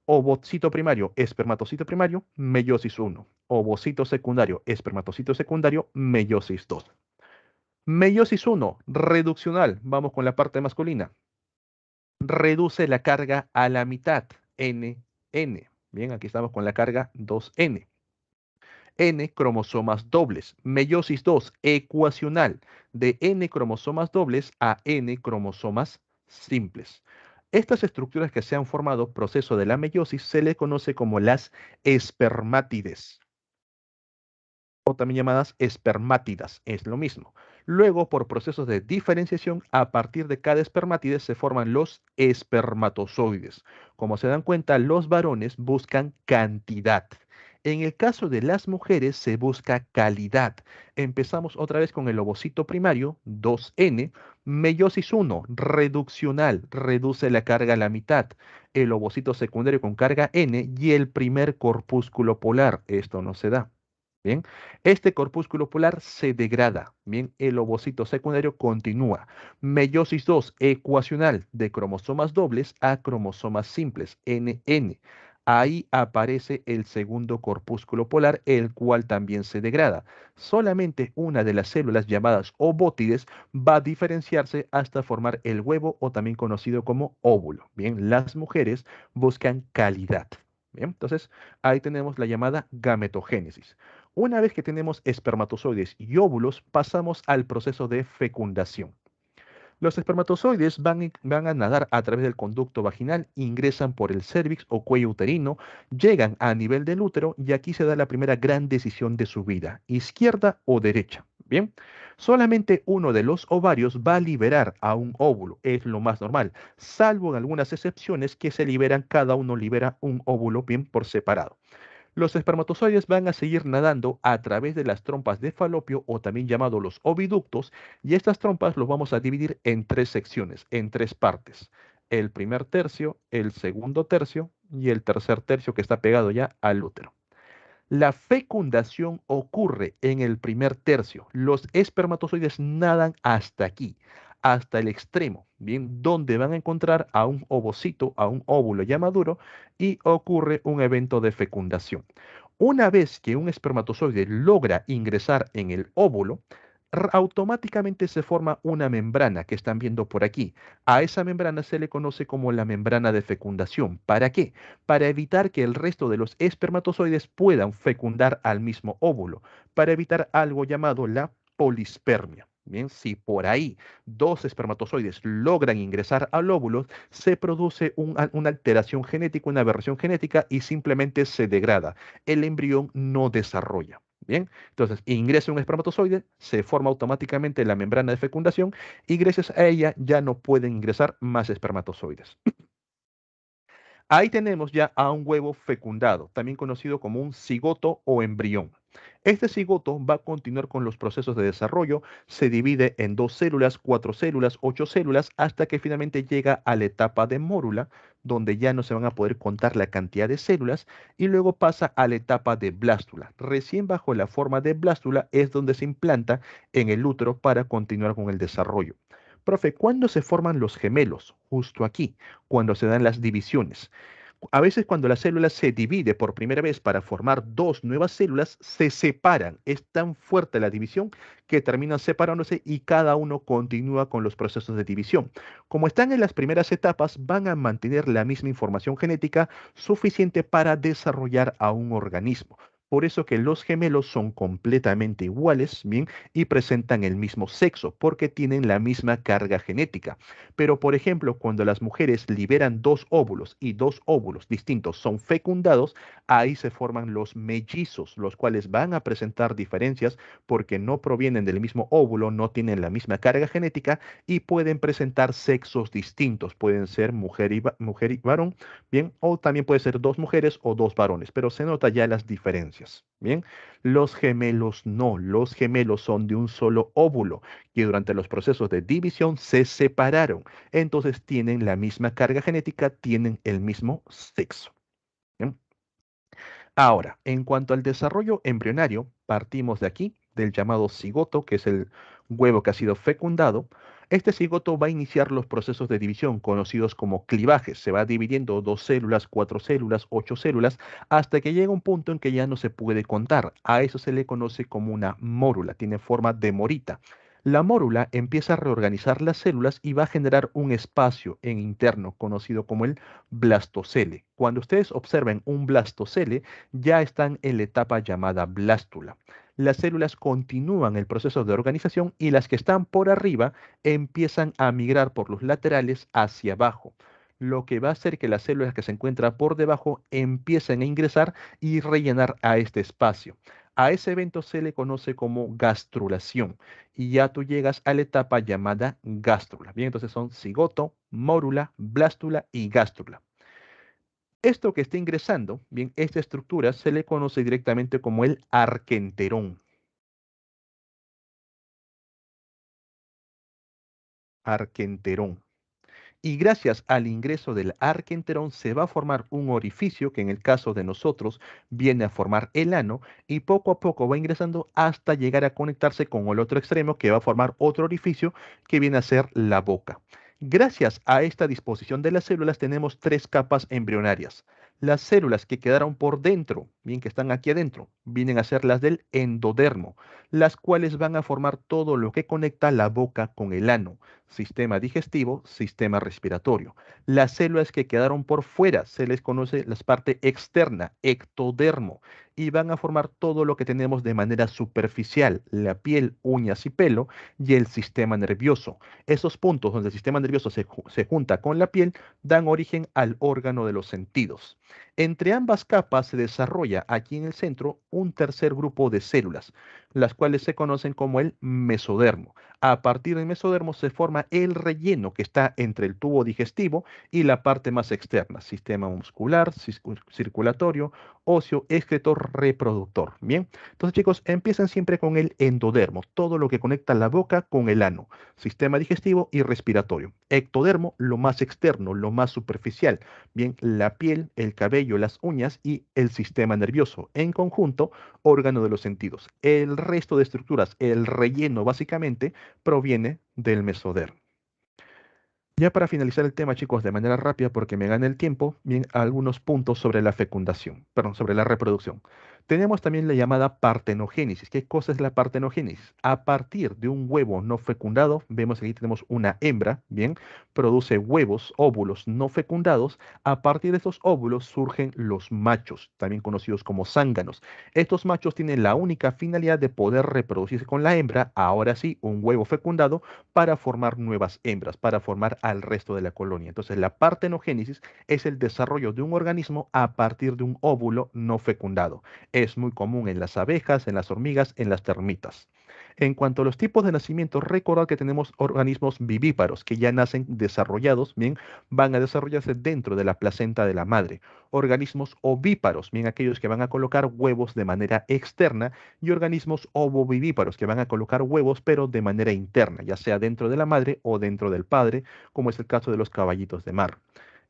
Ovocito primario, espermatocito primario, meiosis 1. Ovocito secundario, espermatocito secundario, meiosis 2. Meiosis 1, reduccional. Vamos con la parte masculina. Reduce la carga a la mitad. N. Bien, aquí estamos con la carga 2N. N cromosomas dobles. Meiosis 2, ecuacional, de N cromosomas dobles a N cromosomas simples. Estas estructuras que se han formado proceso de la meiosis se le conoce como las espermátides o también llamadas espermátidas, es lo mismo. Luego, por procesos de diferenciación, a partir de cada espermátide se forman los espermatozoides. Como se dan cuenta, los varones buscan cantidad. En el caso de las mujeres se busca calidad. Empezamos otra vez con el ovocito primario, 2N, meiosis 1, reduccional, reduce la carga a la mitad. El ovocito secundario con carga N y el primer corpúsculo polar, esto no se da. Bien, este corpúsculo polar se degrada. Bien, el ovocito secundario continúa. Meiosis 2, ecuacional, de cromosomas dobles a cromosomas simples, NN. Ahí aparece el segundo corpúsculo polar, el cual también se degrada. Solamente una de las células llamadas ovótides va a diferenciarse hasta formar el huevo o también conocido como óvulo. Bien, las mujeres buscan calidad. Bien, entonces ahí tenemos la llamada gametogénesis. Una vez que tenemos espermatozoides y óvulos, pasamos al proceso de fecundación. Los espermatozoides van a nadar a través del conducto vaginal, ingresan por el cérvix o cuello uterino, llegan a nivel del útero y aquí se da la primera gran decisión de su vida, izquierda o derecha. Bien, solamente uno de los ovarios va a liberar a un óvulo, es lo más normal, salvo en algunas excepciones que se liberan, cada uno libera un óvulo bien por separado. Los espermatozoides van a seguir nadando a través de las trompas de falopio o también llamados los oviductos y estas trompas los vamos a dividir en tres secciones, en tres partes. El primer tercio, el segundo tercio y el tercer tercio que está pegado ya al útero. La fecundación ocurre en el primer tercio. Los espermatozoides nadan hasta aquí. hasta el extremo, bien, donde van a encontrar a un ovocito, a un óvulo ya maduro, y ocurre un evento de fecundación. Una vez que un espermatozoide logra ingresar en el óvulo, automáticamente se forma una membrana que están viendo por aquí. A esa membrana se le conoce como la membrana de fecundación. ¿Para qué? Para evitar que el resto de los espermatozoides puedan fecundar al mismo óvulo, para evitar algo llamado la polispermia. Bien, si por ahí dos espermatozoides logran ingresar al óvulo, se produce una alteración genética, una aberración genética y simplemente se degrada. El embrión no desarrolla. Bien, entonces ingresa un espermatozoide, se forma automáticamente la membrana de fecundación y gracias a ella ya no pueden ingresar más espermatozoides. Ahí tenemos ya a un huevo fecundado, también conocido como un cigoto o embrión. Este cigoto va a continuar con los procesos de desarrollo, se divide en 2 células, 4 células, 8 células, hasta que finalmente llega a la etapa de mórula, donde ya no se van a poder contar la cantidad de células, y luego pasa a la etapa de blástula. Recién bajo la forma de blástula es donde se implanta en el útero para continuar con el desarrollo. Profe, ¿cuándo se forman los gemelos? Justo aquí, cuando se dan las divisiones. A veces cuando la célula se divide por primera vez para formar dos nuevas células, se separan. Es tan fuerte la división que terminan separándose y cada uno continúa con los procesos de división. Como están en las primeras etapas, van a mantener la misma información genética suficiente para desarrollar a un organismo. Por eso que los gemelos son completamente iguales, ¿bien? Y presentan el mismo sexo, porque tienen la misma carga genética. Pero, por ejemplo, cuando las mujeres liberan dos óvulos y dos óvulos distintos son fecundados, ahí se forman los mellizos, los cuales van a presentar diferencias porque no provienen del mismo óvulo, no tienen la misma carga genética y pueden presentar sexos distintos. Pueden ser mujer y varón, bien, o también puede ser dos mujeres o dos varones, pero se nota ya las diferencias, bien. Los gemelos no, los gemelos son de un solo óvulo que durante los procesos de división se separaron. Entonces tienen la misma carga genética, tienen el mismo sexo. ¿Bien? Ahora, en cuanto al desarrollo embrionario, partimos de aquí, del llamado cigoto, que es el huevo que ha sido fecundado. Este cigoto va a iniciar los procesos de división conocidos como clivajes. Se va dividiendo 2 células, 4 células, 8 células, hasta que llega un punto en que ya no se puede contar. A eso se le conoce como una mórula, tiene forma de morita. La mórula empieza a reorganizar las células y va a generar un espacio en interno conocido como el blastocele. Cuando ustedes observen un blastocele, ya están en la etapa llamada blástula. Las células continúan el proceso de organización y las que están por arriba empiezan a migrar por los laterales hacia abajo, lo que va a hacer que las células que se encuentran por debajo empiecen a ingresar y rellenar a este espacio. A ese evento se le conoce como gastrulación y ya tú llegas a la etapa llamada gástrula. Bien, entonces son cigoto, mórula, blástula y gástrula. Esto que está ingresando, bien, esta estructura se le conoce directamente como el arquenterón. Arquenterón. Y gracias al ingreso del arquenterón se va a formar un orificio que en el caso de nosotros viene a formar el ano y poco a poco va ingresando hasta llegar a conectarse con el otro extremo que va a formar otro orificio que viene a ser la boca. Gracias a esta disposición de las células tenemos tres capas embrionarias. Las células que quedaron por dentro, bien que están aquí adentro, vienen a ser las del endodermo, las cuales van a formar todo lo que conecta la boca con el ano: sistema digestivo, sistema respiratorio. Las células que quedaron por fuera se les conoce la parte externa, ectodermo, y van a formar todo lo que tenemos de manera superficial: la piel, uñas y pelo, y el sistema nervioso. Esos puntos donde el sistema nervioso se junta con la piel dan origen al órgano de los sentidos. Entre ambas capas se desarrolla aquí en el centro un tercer grupo de células, las cuales se conocen como el mesodermo. A partir del mesodermo se forma el relleno que está entre el tubo digestivo y la parte más externa: sistema muscular, circulatorio, óseo, excretor, reproductor. Bien, entonces chicos, empiezan siempre con el endodermo, todo lo que conecta la boca con el ano, sistema digestivo y respiratorio. Ectodermo, lo más externo, lo más superficial. Bien, la piel, el cabello, las uñas y el sistema nervioso. En conjunto, órgano de los sentidos. El resto de estructuras, el relleno básicamente, proviene del mesodermo. Ya para finalizar el tema, chicos, de manera rápida, porque me gana el tiempo, bien, algunos puntos sobre la fecundación, perdón, sobre la reproducción. Tenemos también la llamada partenogénesis. ¿Qué cosa es la partenogénesis? A partir de un huevo no fecundado, vemos que aquí tenemos una hembra, bien, produce huevos, óvulos no fecundados. A partir de estos óvulos surgen los machos, también conocidos como zánganos. Estos machos tienen la única finalidad de poder reproducirse con la hembra, ahora sí, un huevo fecundado, para formar nuevas hembras, para formar al resto de la colonia. Entonces, la partenogénesis es el desarrollo de un organismo a partir de un óvulo no fecundado. Es muy común en las abejas, en las hormigas, en las termitas. En cuanto a los tipos de nacimiento, recordad que tenemos organismos vivíparos que ya nacen desarrollados, bien, van a desarrollarse dentro de la placenta de la madre. Organismos ovíparos, bien, aquellos que van a colocar huevos de manera externa, y organismos ovovivíparos que van a colocar huevos pero de manera interna, ya sea dentro de la madre o dentro del padre, como es el caso de los caballitos de mar.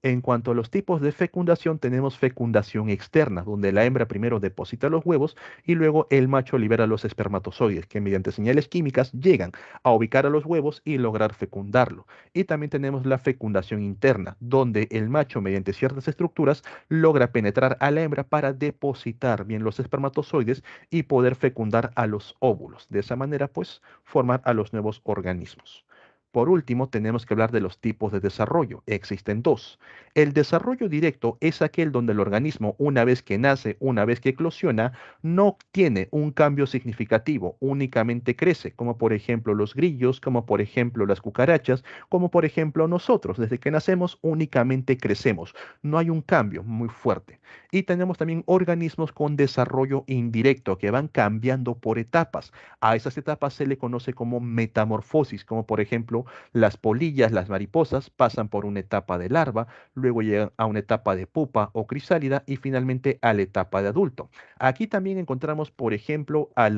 En cuanto a los tipos de fecundación, tenemos fecundación externa, donde la hembra primero deposita los huevos y luego el macho libera los espermatozoides, que mediante señales químicas llegan a ubicar a los huevos y lograr fecundarlo. Y también tenemos la fecundación interna, donde el macho, mediante ciertas estructuras, logra penetrar a la hembra para depositar bien los espermatozoides y poder fecundar a los óvulos. De esa manera, pues, formar a los nuevos organismos. Por último, tenemos que hablar de los tipos de desarrollo. Existen dos. El desarrollo directo es aquel donde el organismo, una vez que nace, una vez que eclosiona, no tiene un cambio significativo, únicamente crece, como por ejemplo los grillos, como por ejemplo las cucarachas, como por ejemplo nosotros. Desde que nacemos únicamente crecemos. No hay un cambio muy fuerte. Y tenemos también organismos con desarrollo indirecto que van cambiando por etapas. A esas etapas se le conoce como metamorfosis, como por ejemplo las polillas, las mariposas pasan por una etapa de larva, luego llegan a una etapa de pupa o crisálida y finalmente a la etapa de adulto. Aquí también encontramos, por ejemplo, a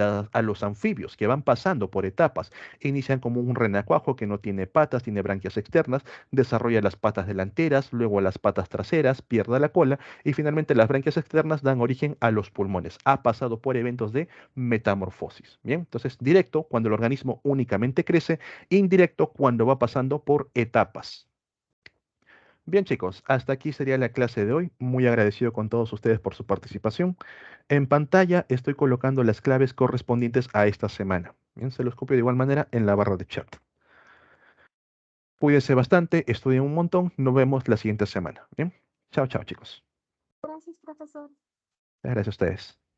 los anfibios que van pasando por etapas. Inician como un renacuajo que no tiene patas, tiene branquias externas, desarrolla las patas delanteras, luego las patas traseras, pierde la cola y finalmente las branquias externas dan origen a los pulmones. Ha pasado por eventos de metamorfosis. Bien, entonces directo cuando el organismo únicamente crece, indirecto cuando va pasando por etapas. Bien chicos, hasta aquí sería la clase de hoy. Muy agradecido con todos ustedes por su participación. En pantalla estoy colocando las claves correspondientes a esta semana. Bien, se los copio de igual manera en la barra de chat. Cuídense bastante, estudien un montón. Nos vemos la siguiente semana. Bien, chao, chao chicos. Gracias, profesor. Gracias a ustedes.